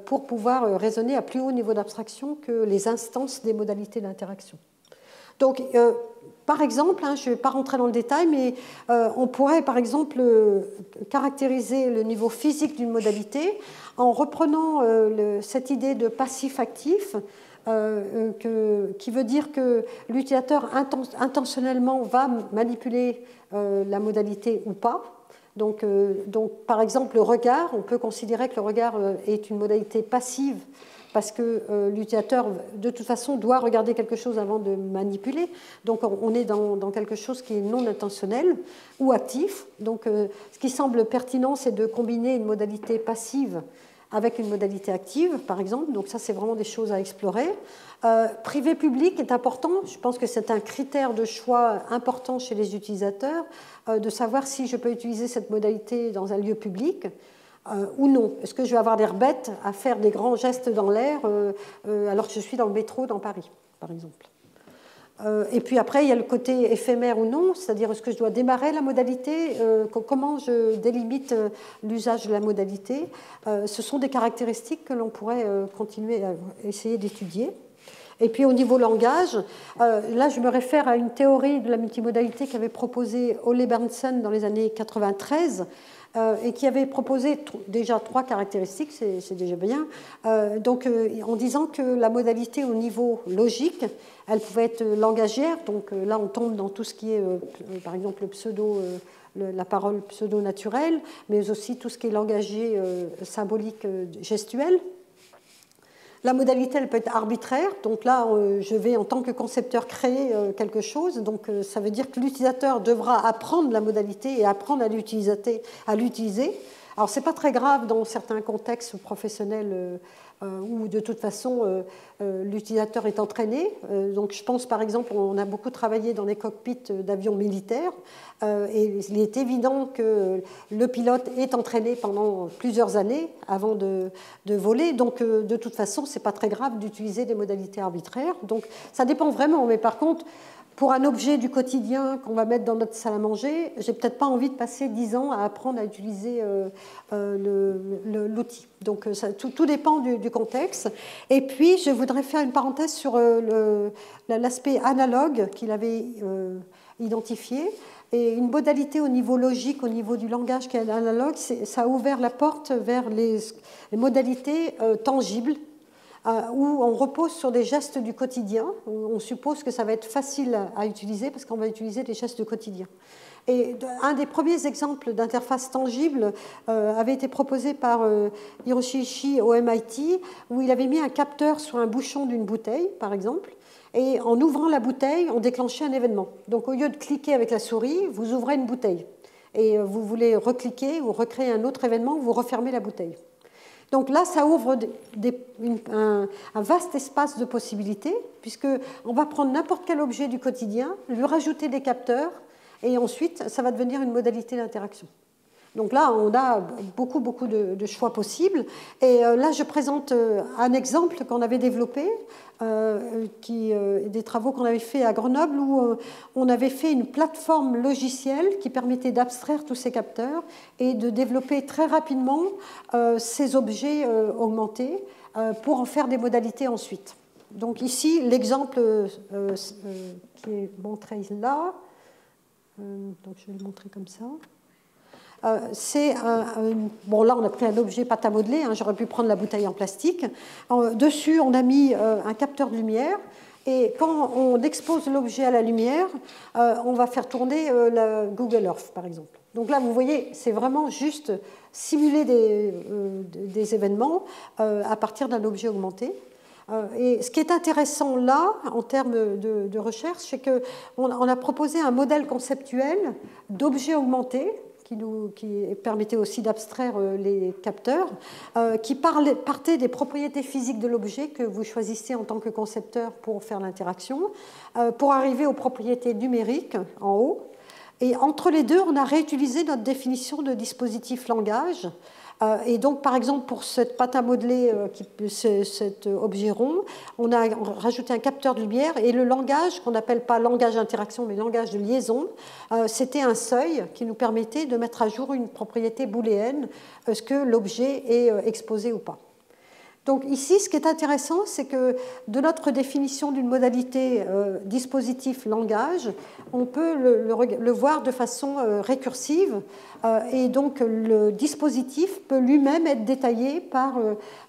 pour pouvoir raisonner à plus haut niveau d'abstraction que les instances des modalités d'interaction. Donc, par exemple, je ne vais pas rentrer dans le détail, mais on pourrait, par exemple, caractériser le niveau physique d'une modalité en reprenant cette idée de passif-actif, qui veut dire que l'utilisateur intentionnellement va manipuler la modalité ou pas. Donc, par exemple, le regard, on peut considérer que le regard est une modalité passive, parce que l'utilisateur, de toute façon, doit regarder quelque chose avant de manipuler. Donc, on est dans quelque chose qui est non intentionnel ou actif. Donc, ce qui semble pertinent, c'est de combiner une modalité passive avec une modalité active, par exemple. Donc, ça, c'est vraiment des choses à explorer. Privé-public est important. Je pense que c'est un critère de choix important chez les utilisateurs, de savoir si je peux utiliser cette modalité dans un lieu public. Ou non. Est-ce que je vais avoir l'air bête à faire des grands gestes dans l'air alors que je suis dans le métro dans Paris, par exemple. Et puis après, il y a le côté éphémère ou non, c'est-à-dire est-ce que je dois démarrer la modalité, comment je délimite l'usage de la modalité. Ce sont des caractéristiques que l'on pourrait continuer à essayer d'étudier. Et puis au niveau langage, là je me réfère à une théorie de la multimodalité qu'avait proposée Ole Berndsen dans les années 93, et qui avait proposé déjà 3 caractéristiques, c'est déjà bien, en disant que la modalité au niveau logique, elle pouvait être langagière, donc là on tombe dans tout ce qui est, par exemple, la parole pseudo-naturelle, mais aussi tout ce qui est langagier, symbolique, gestuel. La modalité, elle peut être arbitraire, donc là, je vais en tant que concepteur créer quelque chose, donc ça veut dire que l'utilisateur devra apprendre la modalité et apprendre à l'utiliser. Alors, ce n'est pas très grave dans certains contextes professionnels où, de toute façon, l'utilisateur est entraîné. Donc, je pense, par exemple, on a beaucoup travaillé dans les cockpits d'avions militaires, et il est évident que le pilote est entraîné pendant plusieurs années avant de voler. Donc, de toute façon, ce n'est pas très grave d'utiliser des modalités arbitraires. Donc, ça dépend vraiment. Mais par contre, pour un objet du quotidien qu'on va mettre dans notre salle à manger, j'ai peut-être pas envie de passer 10 ans à apprendre à utiliser l'outil. Donc tout dépend du contexte. Et puis je voudrais faire une parenthèse sur l'aspect analogue qu'il avait identifié. Et une modalité au niveau logique, au niveau du langage qui est analogue, ça a ouvert la porte vers les modalités tangibles, où on repose sur des gestes du quotidien. On suppose que ça va être facile à utiliser parce qu'on va utiliser des gestes du quotidien. Et un des premiers exemples d'interface tangible avait été proposé par Hiroshi Ishii au MIT, où il avait mis un capteur sur un bouchon d'une bouteille, par exemple, et en ouvrant la bouteille, on déclenchait un événement. Donc au lieu de cliquer avec la souris, vous ouvrez une bouteille. Et vous voulez recliquer ou recréer un autre événement, vous refermez la bouteille. Donc là, ça ouvre un vaste espace de possibilités, puisqu'on va prendre n'importe quel objet du quotidien, lui rajouter des capteurs, et ensuite, ça va devenir une modalité d'interaction. Donc là, on a beaucoup de choix possibles. Et là, je présente un exemple qu'on avait développé, des travaux qu'on avait fait à Grenoble, où on avait fait une plateforme logicielle qui permettait d'abstraire tous ces capteurs et de développer très rapidement ces objets augmentés pour en faire des modalités ensuite. Donc ici, l'exemple qui est montré là, donc je vais le montrer comme ça. Bon, là on a pris un objet pâte à modeler, j'aurais pu prendre la bouteille en plastique. Dessus on a mis un capteur de lumière, et quand on expose l'objet à la lumière, on va faire tourner la Google Earth par exemple. Donc là vous voyez, c'est vraiment juste simuler des événements à partir d'un objet augmenté. Et ce qui est intéressant là, en termes de recherche, c'est qu'on a proposé un modèle conceptuel d'objet augmenté qui permettait aussi d'abstraire les capteurs, qui partait des propriétés physiques de l'objet que vous choisissez en tant que concepteur pour faire l'interaction, pour arriver aux propriétés numériques en haut. Et entre les deux, on a réutilisé notre définition de dispositif langage. Et donc, par exemple, pour cette pâte à modeler, cet objet rond, on a rajouté un capteur de lumière et le langage, qu'on n'appelle pas langage d'interaction, mais langage de liaison, c'était un seuil qui nous permettait de mettre à jour une propriété booléenne, est-ce que l'objet est exposé ou pas. Donc ici, ce qui est intéressant, c'est que de notre définition d'une modalité dispositif-langage, on peut le voir de façon récursive, et donc le dispositif peut lui-même être détaillé par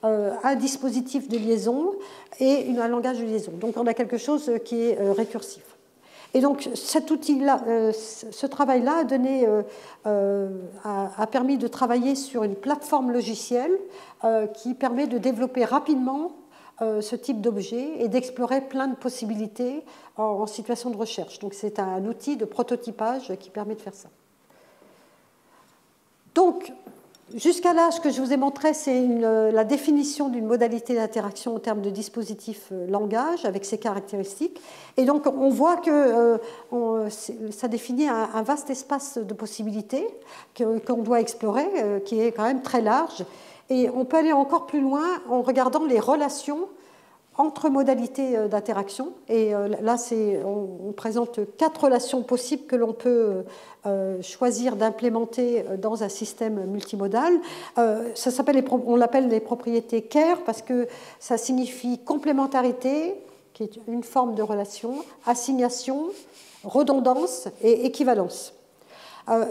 un dispositif de liaison et un langage de liaison. Donc on a quelque chose qui est récursif. Et donc cet outil-là, ce travail-là a permis de travailler sur une plateforme logicielle qui permet de développer rapidement ce type d'objet et d'explorer plein de possibilités en situation de recherche. Donc c'est un outil de prototypage qui permet de faire ça. Donc, jusqu'à là, ce que je vous ai montré, c'est la définition d'une modalité d'interaction en termes de dispositif langage avec ses caractéristiques. Et donc, on voit que ça définit un vaste espace de possibilités qu'on doit explorer, qui est quand même très large. Et on peut aller encore plus loin en regardant les relations entre modalités d'interaction. Et là, on présente 4 relations possibles que l'on peut choisir d'implémenter dans un système multimodal. On l'appelle les propriétés CARE parce que ça signifie complémentarité, qui est une forme de relation, assignation, redondance et équivalence.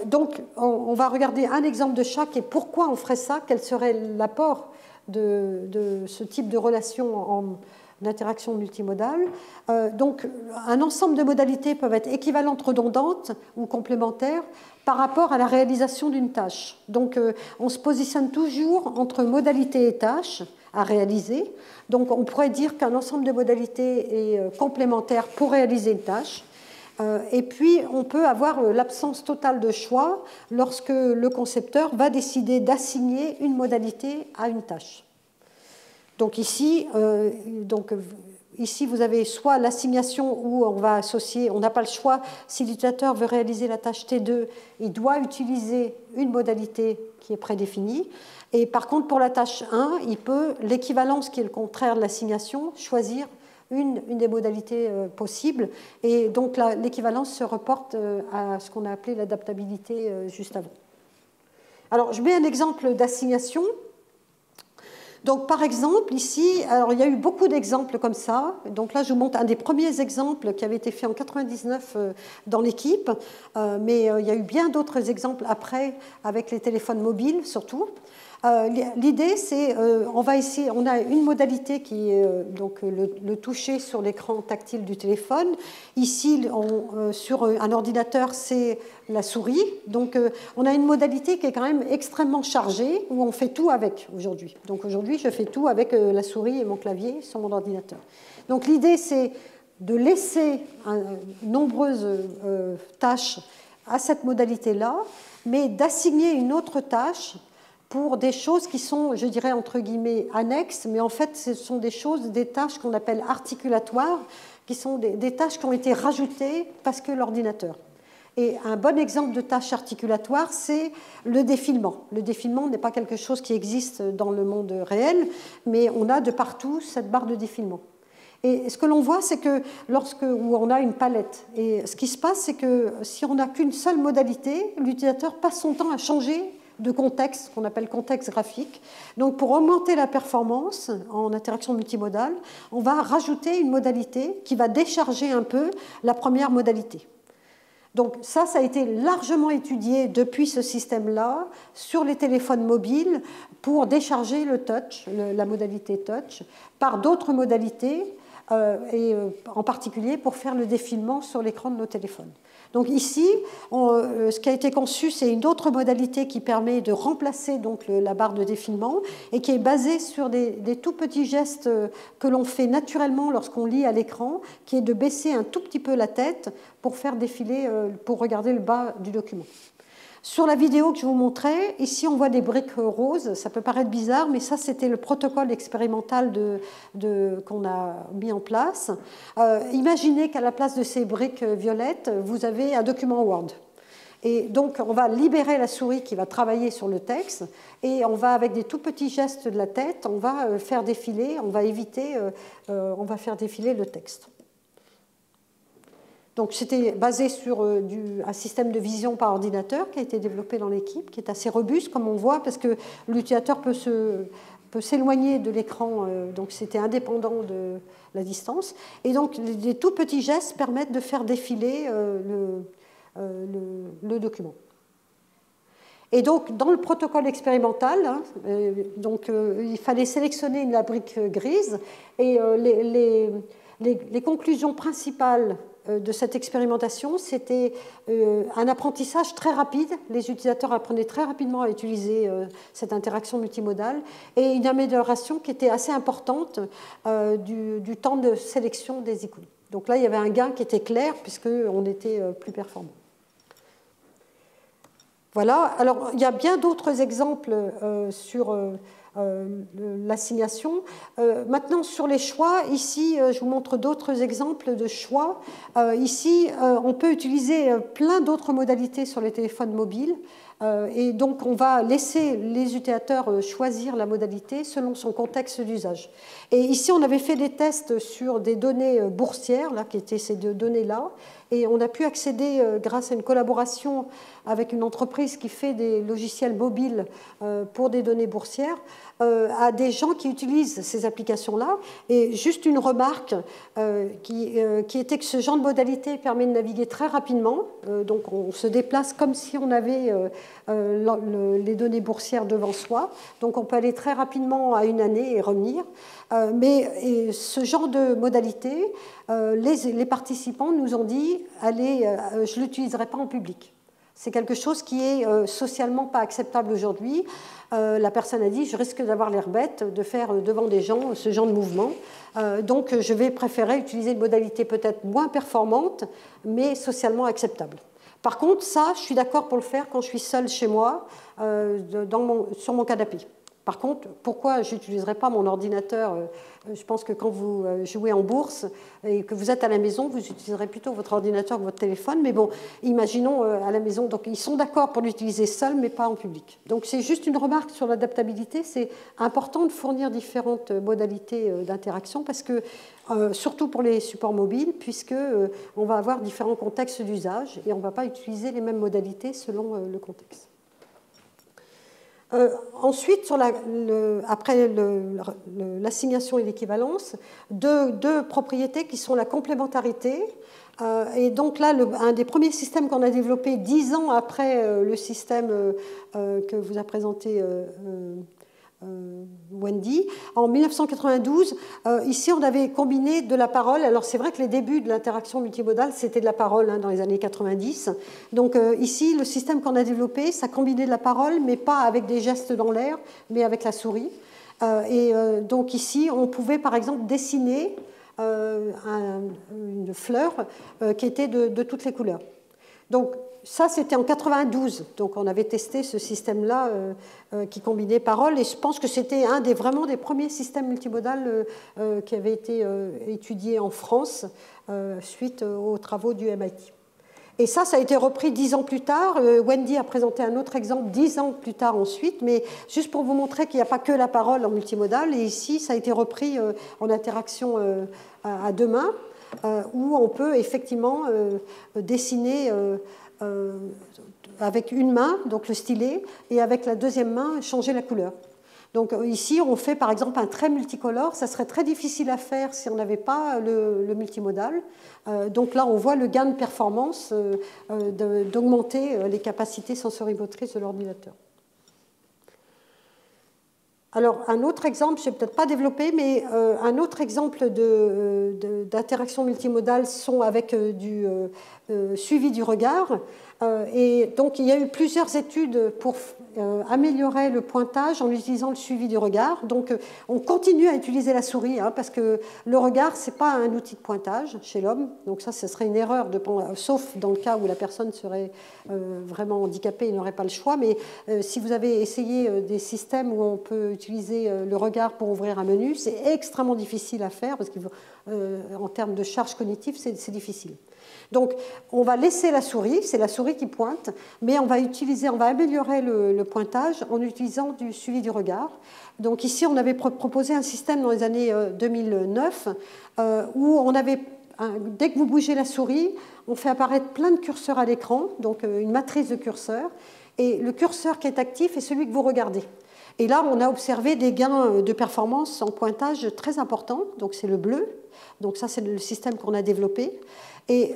Donc, on va regarder un exemple de chaque et pourquoi on ferait ça, quel serait l'apport de ce type de relation en interaction multimodale. Donc, un ensemble de modalités peuvent être équivalentes, redondantes ou complémentaires par rapport à la réalisation d'une tâche. Donc, on se positionne toujours entre modalité et tâche à réaliser. Donc, on pourrait dire qu'un ensemble de modalités est complémentaire pour réaliser une tâche. Et puis, on peut avoir l'absence totale de choix lorsque le concepteur va décider d'assigner une modalité à une tâche. Donc ici, vous avez soit l'assignation où on va associer, on n'a pas le choix, si l'utilisateur veut réaliser la tâche T2, il doit utiliser une modalité qui est prédéfinie. Et par contre, pour la tâche 1, il peut, l'équivalence qui est le contraire de l'assignation, choisir une des modalités possibles. Et donc l'équivalence se reporte à ce qu'on a appelé l'adaptabilité juste avant. Alors, je mets un exemple d'assignation. Donc, par exemple, ici, alors, il y a eu beaucoup d'exemples comme ça. Donc là, je vous montre un des premiers exemples qui avait été fait en 1999 dans l'équipe. Mais il y a eu bien d'autres exemples après, avec les téléphones mobiles surtout. L'idée, c'est on a une modalité qui est donc le toucher sur l'écran tactile du téléphone. Ici, sur un ordinateur, c'est la souris. Donc, on a une modalité qui est quand même extrêmement chargée, où on fait tout avec aujourd'hui. Donc, aujourd'hui, je fais tout avec la souris et mon clavier sur mon ordinateur. Donc, l'idée, c'est de laisser nombreuses tâches à cette modalité-là, mais d'assigner une autre tâche pour des choses qui sont, je dirais, entre guillemets, annexes, mais en fait, ce sont des tâches qu'on appelle articulatoires, qui sont des tâches qui ont été rajoutées parce que l'ordinateur. Et un bon exemple de tâche articulatoire, c'est le défilement. Le défilement n'est pas quelque chose qui existe dans le monde réel, mais on a de partout cette barre de défilement. Et ce que l'on voit, c'est que où on a une palette, et ce qui se passe, c'est que si on n'a qu'une seule modalité, l'utilisateur passe son temps à changer de contexte, qu'on appelle contexte graphique. Donc, pour augmenter la performance en interaction multimodale, on va rajouter une modalité qui va décharger un peu la première modalité. Donc, ça a été largement étudié depuis ce système-là sur les téléphones mobiles pour décharger le touch, la modalité touch, par d'autres modalités, et en particulier pour faire le défilement sur l'écran de nos téléphones. Donc ici, ce qui a été conçu, c'est une autre modalité qui permet de remplacer donc la barre de défilement et qui est basée sur des tout petits gestes que l'on fait naturellement lorsqu'on lit à l'écran, qui est de baisser un tout petit peu la tête pour faire défiler, pour regarder le bas du document. Sur la vidéo que je vous montrais, ici on voit des briques roses, ça peut paraître bizarre, mais ça c'était le protocole expérimental qu'on a mis en place. Imaginez qu'à la place de ces briques violettes, vous avez un document Word. Et donc on va libérer la souris qui va travailler sur le texte, et on va, avec des tout petits gestes de la tête, on va faire défiler, on va faire défiler le texte. Donc c'était basé sur un système de vision par ordinateur qui a été développé dans l'équipe, qui est assez robuste, comme on voit, parce que l'utilisateur peut s'éloigner de l'écran, donc c'était indépendant de la distance. Et donc les tout petits gestes permettent de faire défiler le document. Et donc dans le protocole expérimental, il fallait sélectionner la brique grise, et les conclusions principales de cette expérimentation, c'était un apprentissage très rapide. Les utilisateurs apprenaient très rapidement à utiliser cette interaction multimodale, et une amélioration qui était assez importante du temps de sélection des icônes. Donc là, il y avait un gain qui était clair, puisqu'on était plus performant. Voilà. Alors, il y a bien d'autres exemples sur l'assignation. Maintenant, sur les choix, ici, je vous montre d'autres exemples de choix. Ici, on peut utiliser plein d'autres modalités sur les téléphones mobiles. Et donc, on va laisser les utilisateurs choisir la modalité selon son contexte d'usage. Et ici, on avait fait des tests sur des données boursières, là, qui étaient ces deux données-là. Et on a pu accéder, grâce à une collaboration avec une entreprise qui fait des logiciels mobiles pour des données boursières, à des gens qui utilisent ces applications-là. Et juste une remarque qui était que ce genre de modalité permet de naviguer très rapidement. Donc on se déplace comme si on avait les données boursières devant soi. Donc on peut aller très rapidement à une année et revenir. Mais ce genre de modalité, les participants nous ont dit allez, je ne l'utiliserai pas en public. C'est quelque chose qui est socialement pas acceptable aujourd'hui. La personne a dit je risque d'avoir l'air bête de faire devant des gens ce genre de mouvement. Donc je vais préférer utiliser une modalité peut-être moins performante, mais socialement acceptable. Par contre, ça, je suis d'accord pour le faire quand je suis seule chez moi, sur mon canapé. Par contre, pourquoi je n'utiliserai pas mon ordinateur? Je pense que quand vous jouez en bourse et que vous êtes à la maison, vous utiliserez plutôt votre ordinateur que votre téléphone. Mais bon, imaginons à la maison. Donc, ils sont d'accord pour l'utiliser seul, mais pas en public. Donc, c'est juste une remarque sur l'adaptabilité. C'est important de fournir différentes modalités d'interaction parce que, surtout pour les supports mobiles, puisque on va avoir différents contextes d'usage et on ne va pas utiliser les mêmes modalités selon le contexte. Ensuite, après l'assignation et l'équivalence, deux propriétés qui sont la complémentarité. Et donc là, un des premiers systèmes qu'on a développé 10 ans après le système que vous a présenté Wendy, en 1992, ici on avait combiné de la parole. Alors c'est vrai que les débuts de l'interaction multimodale c'était de la parole dans les années 90. Donc ici le système qu'on a développé, ça combinait de la parole, mais pas avec des gestes dans l'air, mais avec la souris. Donc ici on pouvait par exemple dessiner une fleur qui était de toutes les couleurs. Donc ça, c'était en 92. Donc on avait testé ce système-là qui combinait paroles. Et je pense que c'était vraiment des premiers systèmes multimodaux qui avaient été étudiés en France suite aux travaux du MIT. Et ça a été repris 10 ans plus tard. Wendy a présenté un autre exemple 10 ans plus tard ensuite. Mais juste pour vous montrer qu'il n'y a pas que la parole en multimodal. Et ici, ça a été repris en interaction à deux mains, où on peut effectivement dessiner avec une main, donc le stylet, et avec la deuxième main, changer la couleur. Donc ici, on fait par exemple un trait multicolore. Ça serait très difficile à faire si on n'avait pas le multimodal. Donc là, on voit le gain de performance d'augmenter les capacités sensorimotrices de l'ordinateur. Alors, un autre exemple, je ne vais peut-être pas développer, mais un autre exemple d'interaction multimodale sont avec du suivi du regard. Et donc, il y a eu plusieurs études pour améliorait le pointage en utilisant le suivi du regard. Donc, on continue à utiliser la souris, hein, parce que le regard, ce n'est pas un outil de pointage chez l'homme. Donc ça, ce serait une erreur, sauf dans le cas où la personne serait vraiment handicapée et n'aurait pas le choix. Mais si vous avez essayé des systèmes où on peut utiliser le regard pour ouvrir un menu, c'est extrêmement difficile à faire, parce qu'en termes de charge cognitive, c'est difficile. Donc, on va laisser la souris, c'est la souris qui pointe, mais on va améliorer le pointage en utilisant du suivi du regard. Donc ici, on avait proposé un système dans les années 2009 où on avait, dès que vous bougez la souris, on fait apparaître plein de curseurs à l'écran, donc une matrice de curseurs, et le curseur qui est actif est celui que vous regardez. Et là, on a observé des gains de performance en pointage très importants, donc c'est le bleu, donc ça c'est le système qu'on a développé. Et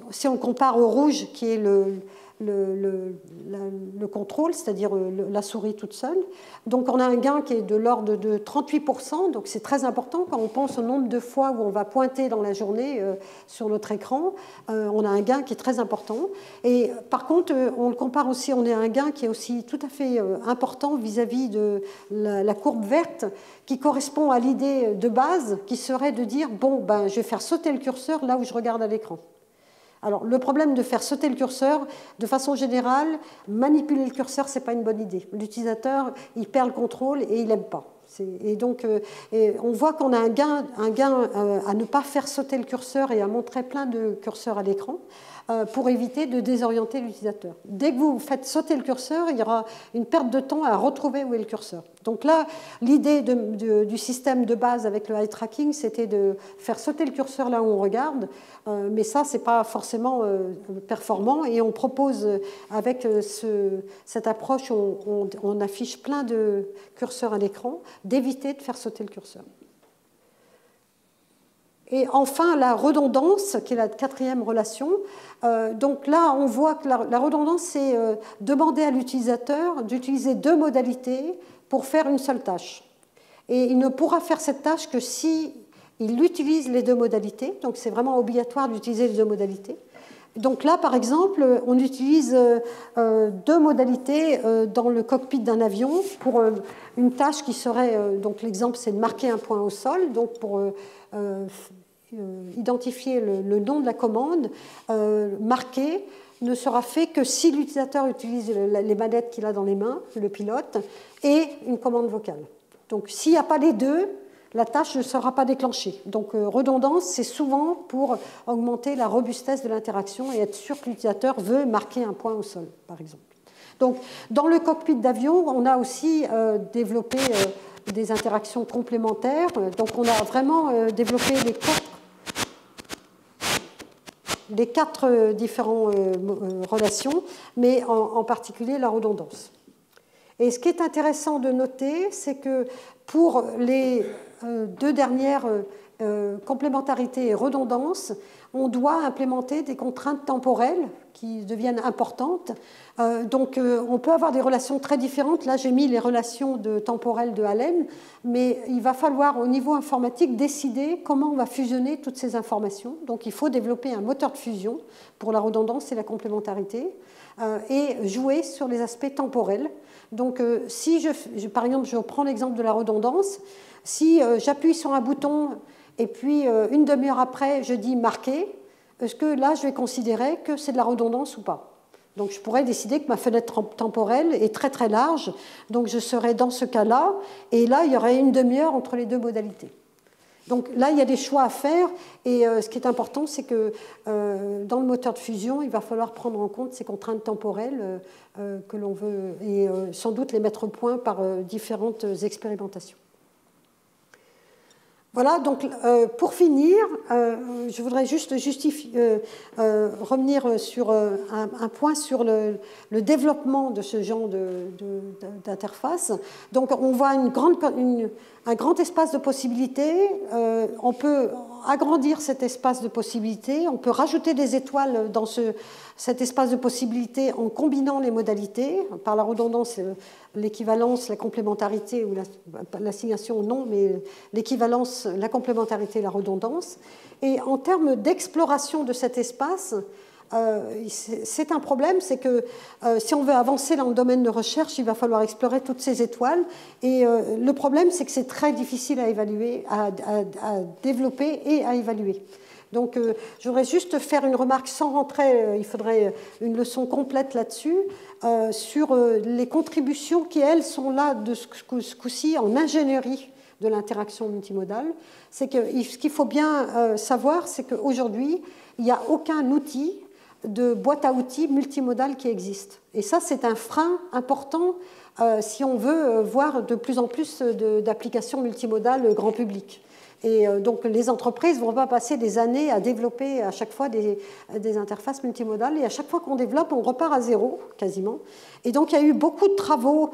si on compare au rouge, qui est le contrôle, c'est-à-dire la souris toute seule, donc on a un gain qui est de l'ordre de 38%, donc c'est très important quand on pense au nombre de fois où on va pointer dans la journée sur notre écran, on a un gain qui est très important. Et par contre, on le compare aussi, on a un gain qui est aussi tout à fait important vis-à-vis de la courbe verte, qui correspond à l'idée de base, qui serait de dire, bon, ben, je vais faire sauter le curseur là où je regarde à l'écran. Alors, le problème de faire sauter le curseur, de façon générale, manipuler le curseur, ce n'est pas une bonne idée. L'utilisateur, il perd le contrôle et il n'aime pas. Et donc, on voit qu'on a un gain à ne pas faire sauter le curseur et à montrer plein de curseurs à l'écran pour éviter de désorienter l'utilisateur. Dès que vous faites sauter le curseur, il y aura une perte de temps à retrouver où est le curseur. Donc là, l'idée du système de base avec le eye tracking, c'était de faire sauter le curseur là où on regarde, mais ça, ce n'est pas forcément performant. Et on propose, avec cette approche, on affiche plein de curseurs à l'écran, d'éviter de faire sauter le curseur. Et enfin, la redondance, qui est la quatrième relation. Donc là, on voit que la redondance, c'est demander à l'utilisateur d'utiliser deux modalités pour faire une seule tâche. Et il ne pourra faire cette tâche que si il utilise les deux modalités. Donc c'est vraiment obligatoire d'utiliser les deux modalités. Donc là, par exemple, on utilise deux modalités dans le cockpit d'un avion pour une tâche qui serait, donc l'exemple c'est de marquer un point au sol, donc pour identifier le nom de la commande, marquer ne sera fait que si l'utilisateur utilise les manettes qu'il a dans les mains, le pilote, et une commande vocale. Donc s'il n'y a pas les deux, la tâche ne sera pas déclenchée. Donc redondance, c'est souvent pour augmenter la robustesse de l'interaction et être sûr que l'utilisateur veut marquer un point au sol, par exemple. Donc dans le cockpit d'avion, on a aussi développé des interactions complémentaires. Donc on a vraiment développé les quatre différentes relations, mais en particulier la redondance. Et ce qui est intéressant de noter, c'est que pour les deux dernières complémentarité et redondance, on doit implémenter des contraintes temporelles qui deviennent importantes. Donc, on peut avoir des relations très différentes. Là, j'ai mis les relations temporelles de Allen, mais il va falloir, au niveau informatique, décider comment on va fusionner toutes ces informations. Donc, il faut développer un moteur de fusion pour la redondance et la complémentarité et jouer sur les aspects temporels. Donc, si par exemple, je prends l'exemple de la redondance, si j'appuie sur un bouton et puis une demi-heure après, je dis marquer, est-ce que là, je vais considérer que c'est de la redondance ou pas? Donc, je pourrais décider que ma fenêtre temporelle est très très large, donc je serais dans ce cas-là, et là, il y aurait une demi-heure entre les deux modalités. Donc là, il y a des choix à faire, et ce qui est important, c'est que dans le moteur de fusion, il va falloir prendre en compte ces contraintes temporelles que l'on veut, et sans doute les mettre au point par différentes expérimentations. Voilà, donc pour finir, je voudrais juste revenir sur un point sur le développement de ce genre d'interface. Donc on voit un grand espace de possibilités, on peut agrandir cet espace de possibilités, on peut rajouter des étoiles dans cet espace de possibilités en combinant les modalités, par la redondance, l'équivalence, la complémentarité, ou l'assignation non, mais l'équivalence, la complémentarité et la redondance. Et en termes d'exploration de cet espace, c'est un problème, c'est que si on veut avancer dans le domaine de recherche, il va falloir explorer toutes ces étoiles. Et le problème, c'est que c'est très difficile à évaluer, à développer et à évaluer. Donc, je voudrais juste faire une remarque sans rentrer, il faudrait une leçon complète là-dessus, sur les contributions qui, elles, sont là de ce coup-ci en ingénierie de l'interaction multimodale. C'est que ce qu'il faut bien savoir, c'est qu'aujourd'hui, il n'y a aucun outil de boîte à outils multimodale qui existe. Et ça, c'est un frein important si on veut voir de plus en plus d'applications multimodales grand public. Et donc, les entreprises ne vont pas passer des années à développer à chaque fois des interfaces multimodales. Et à chaque fois qu'on développe, on repart à zéro, quasiment. Et donc, il y a eu beaucoup de travaux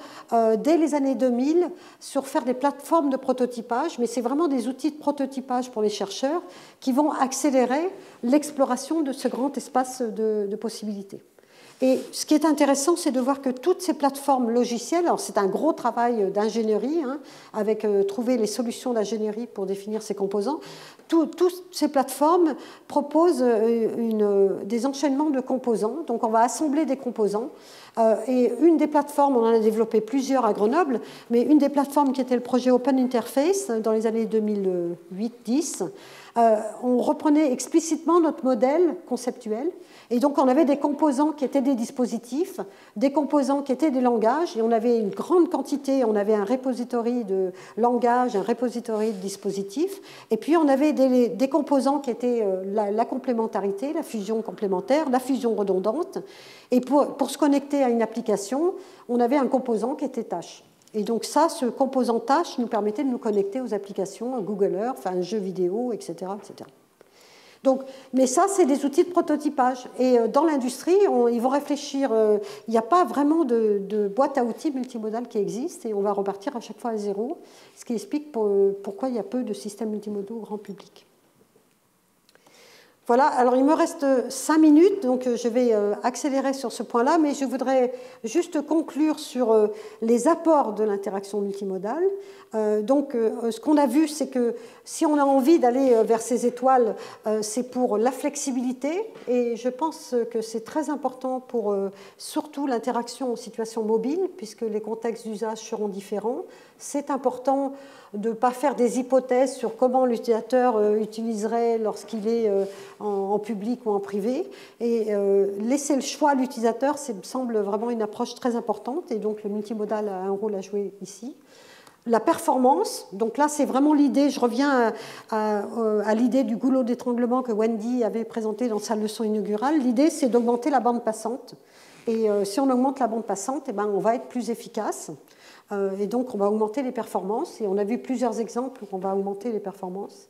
dès les années 2000 sur faire des plateformes de prototypage. Mais c'est vraiment des outils de prototypage pour les chercheurs qui vont accélérer l'exploration de ce grand espace de possibilités. Et ce qui est intéressant, c'est de voir que toutes ces plateformes logicielles, alors c'est un gros travail d'ingénierie, hein, avec trouver les solutions d'ingénierie pour définir ces composants, toutes ces plateformes proposent des enchaînements de composants. Donc on va assembler des composants. Et une des plateformes, on en a développé plusieurs à Grenoble, mais une des plateformes qui était le projet Open Interface dans les années 2008-10, on reprenait explicitement notre modèle conceptuel. Et donc, on avait des composants qui étaient des dispositifs, des composants qui étaient des langages, et on avait une grande quantité, on avait un repository de langage, un repository de dispositifs, et puis on avait des composants qui étaient la complémentarité, la fusion complémentaire, la fusion redondante, et pour se connecter à une application, on avait un composant qui était tâche. Et donc ça, ce composant tâche nous permettait de nous connecter aux applications, à Google Earth, enfin, un jeu vidéo, etc., etc. Donc, mais ça, c'est des outils de prototypage. Et dans l'industrie, ils vont réfléchir. Il n'y a pas vraiment de boîte à outils multimodale qui existe et on va repartir à chaque fois à zéro, ce qui explique pourquoi il y a peu de systèmes multimodaux grand public. Voilà, alors il me reste 5 minutes, donc je vais accélérer sur ce point-là, mais je voudrais juste conclure sur les apports de l'interaction multimodale. Donc, ce qu'on a vu, c'est que si on a envie d'aller vers ces étoiles, c'est pour la flexibilité, et je pense que c'est très important pour surtout l'interaction en situation mobile, puisque les contextes d'usage seront différents. C'est important de ne pas faire des hypothèses sur comment l'utilisateur utiliserait lorsqu'il est en public ou en privé. Et laisser le choix à l'utilisateur, ça me semble vraiment une approche très importante. Et donc, le multimodal a un rôle à jouer ici. La performance, donc là, c'est vraiment l'idée, je reviens à l'idée du goulot d'étranglement que Wendy avait présenté dans sa leçon inaugurale. L'idée, c'est d'augmenter la bande passante. Et si on augmente la bande passante, eh ben, on va être plus efficace. Et donc, on va augmenter les performances. Et on a vu plusieurs exemples où on va augmenter les performances.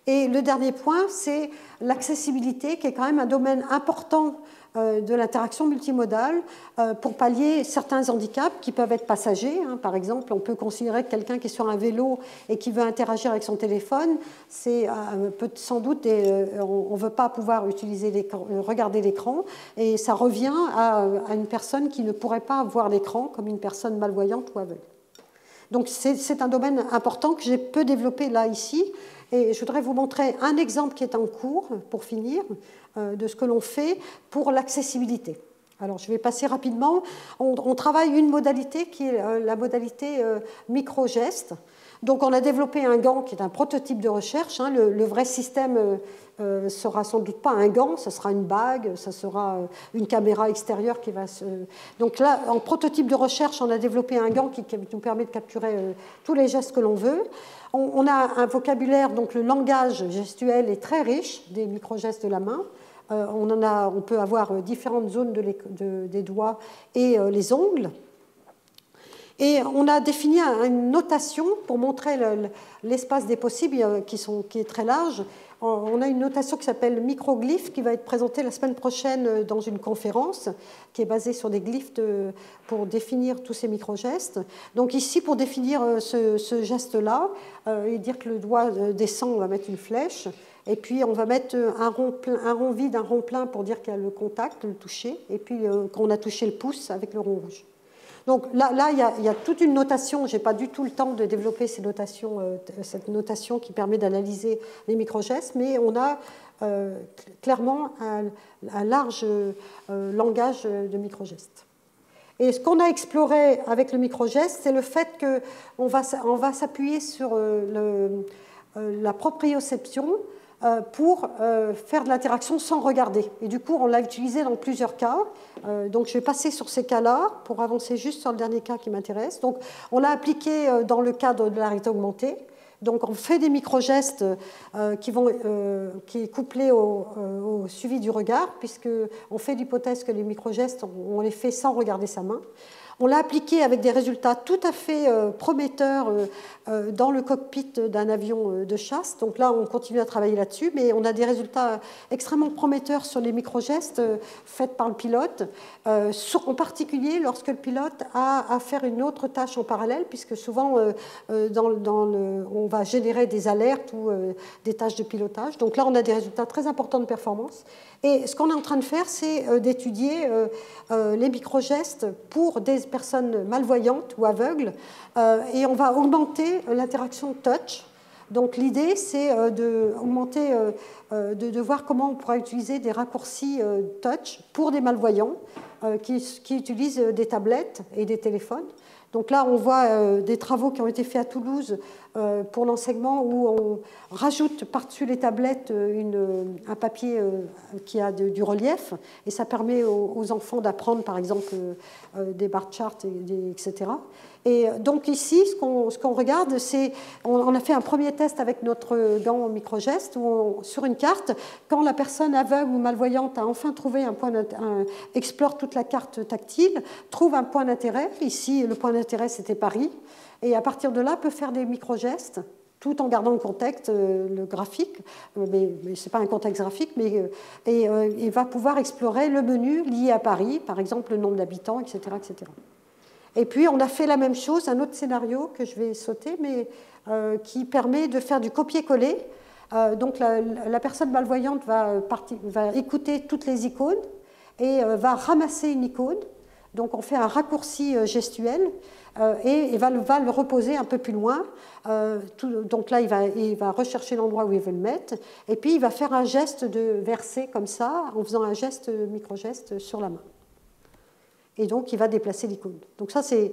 Et le dernier point, c'est l'accessibilité, qui est quand même un domaine important de l'interaction multimodale pour pallier certains handicaps qui peuvent être passagers. Par exemple, on peut considérer que quelqu'un qui est sur un vélo et qui veut interagir avec son téléphone, c'est sans doute, on ne veut pas pouvoir regarder l'écran, et ça revient à une personne qui ne pourrait pas voir l'écran comme une personne malvoyante ou aveugle. Donc c'est un domaine important que j'ai peu développé là, ici. Et je voudrais vous montrer un exemple qui est en cours, pour finir, de ce que l'on fait pour l'accessibilité. Alors, je vais passer rapidement. On travaille une modalité qui est la modalité micro-geste. Donc, on a développé un gant qui est un prototype de recherche. Le vrai système sera sans doute pas un gant, ce sera une bague, ce sera une caméra extérieure qui va se... Donc là, en prototype de recherche, on a développé un gant qui nous permet de capturer tous les gestes que l'on veut. On a un vocabulaire, donc le langage gestuel est très riche, des micro-gestes de la main. On peut avoir différentes zones des doigts et les ongles. Et on a défini une notation pour montrer l'espace des possibles qui est très large. On a une notation qui s'appelle microglyphes qui va être présentée la semaine prochaine dans une conférence qui est basée sur des glyphes pour définir tous ces micro-gestes. Donc ici, pour définir ce geste-là et dire que le doigt descend, on va mettre une flèche. Et puis on va mettre un rond vide, un rond plein pour dire qu'il y a le contact, le toucher. Et puis qu'on a touché le pouce avec le rond rouge. Donc là il y a toute une notation, je n'ai pas du tout le temps de développer ces notations, cette notation qui permet d'analyser les microgestes, mais on a clairement un large langage de microgestes. Et ce qu'on a exploré avec le microgeste, c'est le fait qu'on va s'appuyer sur la proprioception pour faire de l'interaction sans regarder. Et du coup, on l'a utilisé dans plusieurs cas. Donc, je vais passer sur ces cas-là pour avancer juste sur le dernier cas qui m'intéresse. Donc, on l'a appliqué dans le cadre de la réalité augmentée. Donc, on fait des microgestes qui est couplé au suivi du regard, puisqu'on fait l'hypothèse que les microgestes, on les fait sans regarder sa main. On l'a appliqué avec des résultats tout à fait prometteurs dans le cockpit d'un avion de chasse. Donc là, on continue à travailler là-dessus, mais on a des résultats extrêmement prometteurs sur les microgestes faits par le pilote, en particulier lorsque le pilote a à faire une autre tâche en parallèle, puisque souvent, on va générer des alertes ou des tâches de pilotage. Donc là, on a des résultats très importants de performance. Et ce qu'on est en train de faire, c'est d'étudier les microgestes pour des personnes malvoyantes ou aveugles, et on va augmenter l'interaction touch. Donc l'idée, c'est de voir comment on pourra utiliser des raccourcis touch pour des malvoyants qui utilisent des tablettes et des téléphones. Donc là, on voit des travaux qui ont été faits à Toulouse pour l'enseignement où on rajoute par-dessus les tablettes un papier qui a du relief, et ça permet aux enfants d'apprendre, par exemple, des bar charts, etc. Et donc ici, ce qu'on regarde, c'est, on a fait un premier test avec notre gant microgeste, où sur une carte, quand la personne aveugle ou malvoyante a enfin trouvé explore toute la carte tactile, trouve un point d'intérêt. Ici, le point d'intérêt, c'était Paris. Et à partir de là, peut faire des microgestes, tout en gardant le contexte, le graphique, mais ce n'est pas un contexte graphique, et il va pouvoir explorer le menu lié à Paris, par exemple le nombre d'habitants, etc., etc. Et puis, on a fait la même chose, un autre scénario que je vais sauter, mais qui permet de faire du copier-coller. Donc, la personne malvoyante va écouter toutes les icônes et va ramasser une icône. Donc, on fait un raccourci gestuel et va le reposer un peu plus loin. Donc là, il va rechercher l'endroit où il veut le mettre. Et puis, il va faire un geste de verser comme ça, en faisant un geste, micro-geste sur la main. Et donc, il va déplacer l'icône. Donc ça, c'est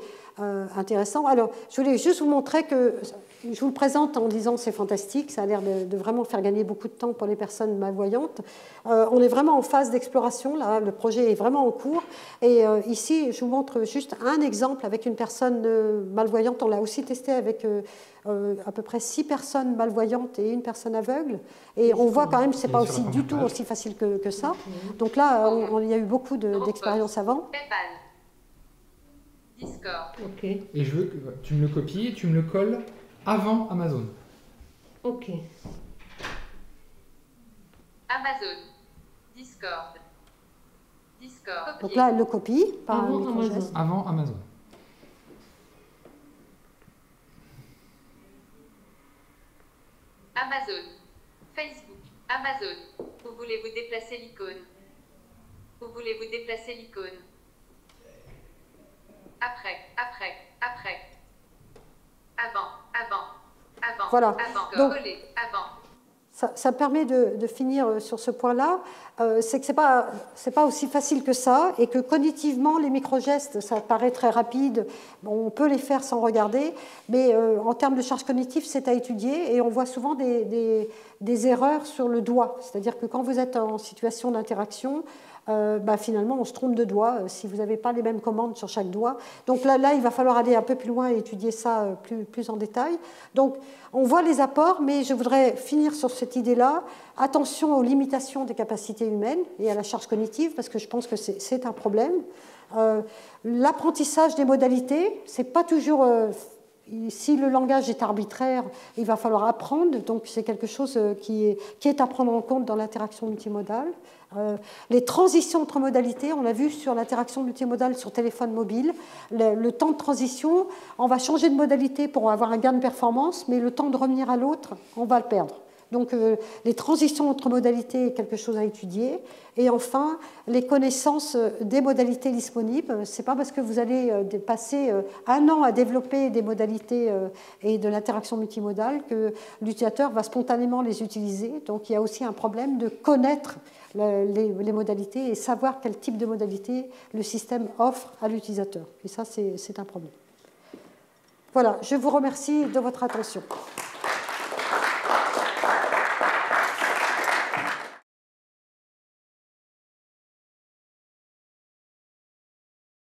intéressant. Alors, je voulais juste vous montrer que, je vous le présente en disant c'est fantastique, ça a l'air de vraiment faire gagner beaucoup de temps pour les personnes malvoyantes. On est vraiment en phase d'exploration, là, le projet est vraiment en cours. Et ici, je vous montre juste un exemple avec une personne malvoyante. On l'a aussi testé avec à peu près 6 personnes malvoyantes et une personne aveugle. Et on voit quand même que ce n'est pas du tout aussi facile que ça. Donc là, il y a eu beaucoup d'expériences avant. Discord. Ok. Et je veux que tu me le copies et tu me le colles avant Amazon. Ok. Amazon. Discord. Discord. Donc là, elle le copie par un micro-geste. Avant Amazon. Amazon. Facebook. Amazon. Où voulez-vous déplacer l'icône? Où voulez-vous déplacer l'icône? Après. Avant. Voilà. Avant. Donc, Coller. Avant. ça permet de finir sur ce point-là. C'est que ce n'est pas aussi facile que ça, et que cognitivement, les microgestes, ça paraît très rapide. Bon, on peut les faire sans regarder, mais en termes de charge cognitive, c'est à étudier, et on voit souvent des erreurs sur le doigt. C'est-à-dire que quand vous êtes en situation d'interaction, finalement, on se trompe de doigt si vous n'avez pas les mêmes commandes sur chaque doigt. Donc là, il va falloir aller un peu plus loin et étudier ça plus en détail. Donc, on voit les apports, mais je voudrais finir sur cette idée-là. Attention aux limitations des capacités humaines et à la charge cognitive, parce que je pense que c'est un problème. L'apprentissage des modalités, c'est pas toujours... si le langage est arbitraire, il va falloir apprendre, donc c'est quelque chose qui est à prendre en compte dans l'interaction multimodale. Les transitions entre modalités, on l'a vu sur l'interaction multimodale sur téléphone mobile, le temps de transition, on va changer de modalité pour avoir un gain de performance, mais le temps de revenir à l'autre, on va le perdre. Donc, les transitions entre modalités est quelque chose à étudier. Et enfin, les connaissances des modalités disponibles. Ce n'est pas parce que vous allez passer 1 an à développer des modalités et de l'interaction multimodale que l'utilisateur va spontanément les utiliser. Donc, il y a aussi un problème de connaître les modalités et savoir quel type de modalité le système offre à l'utilisateur. Et ça, c'est un problème. Voilà, je vous remercie de votre attention.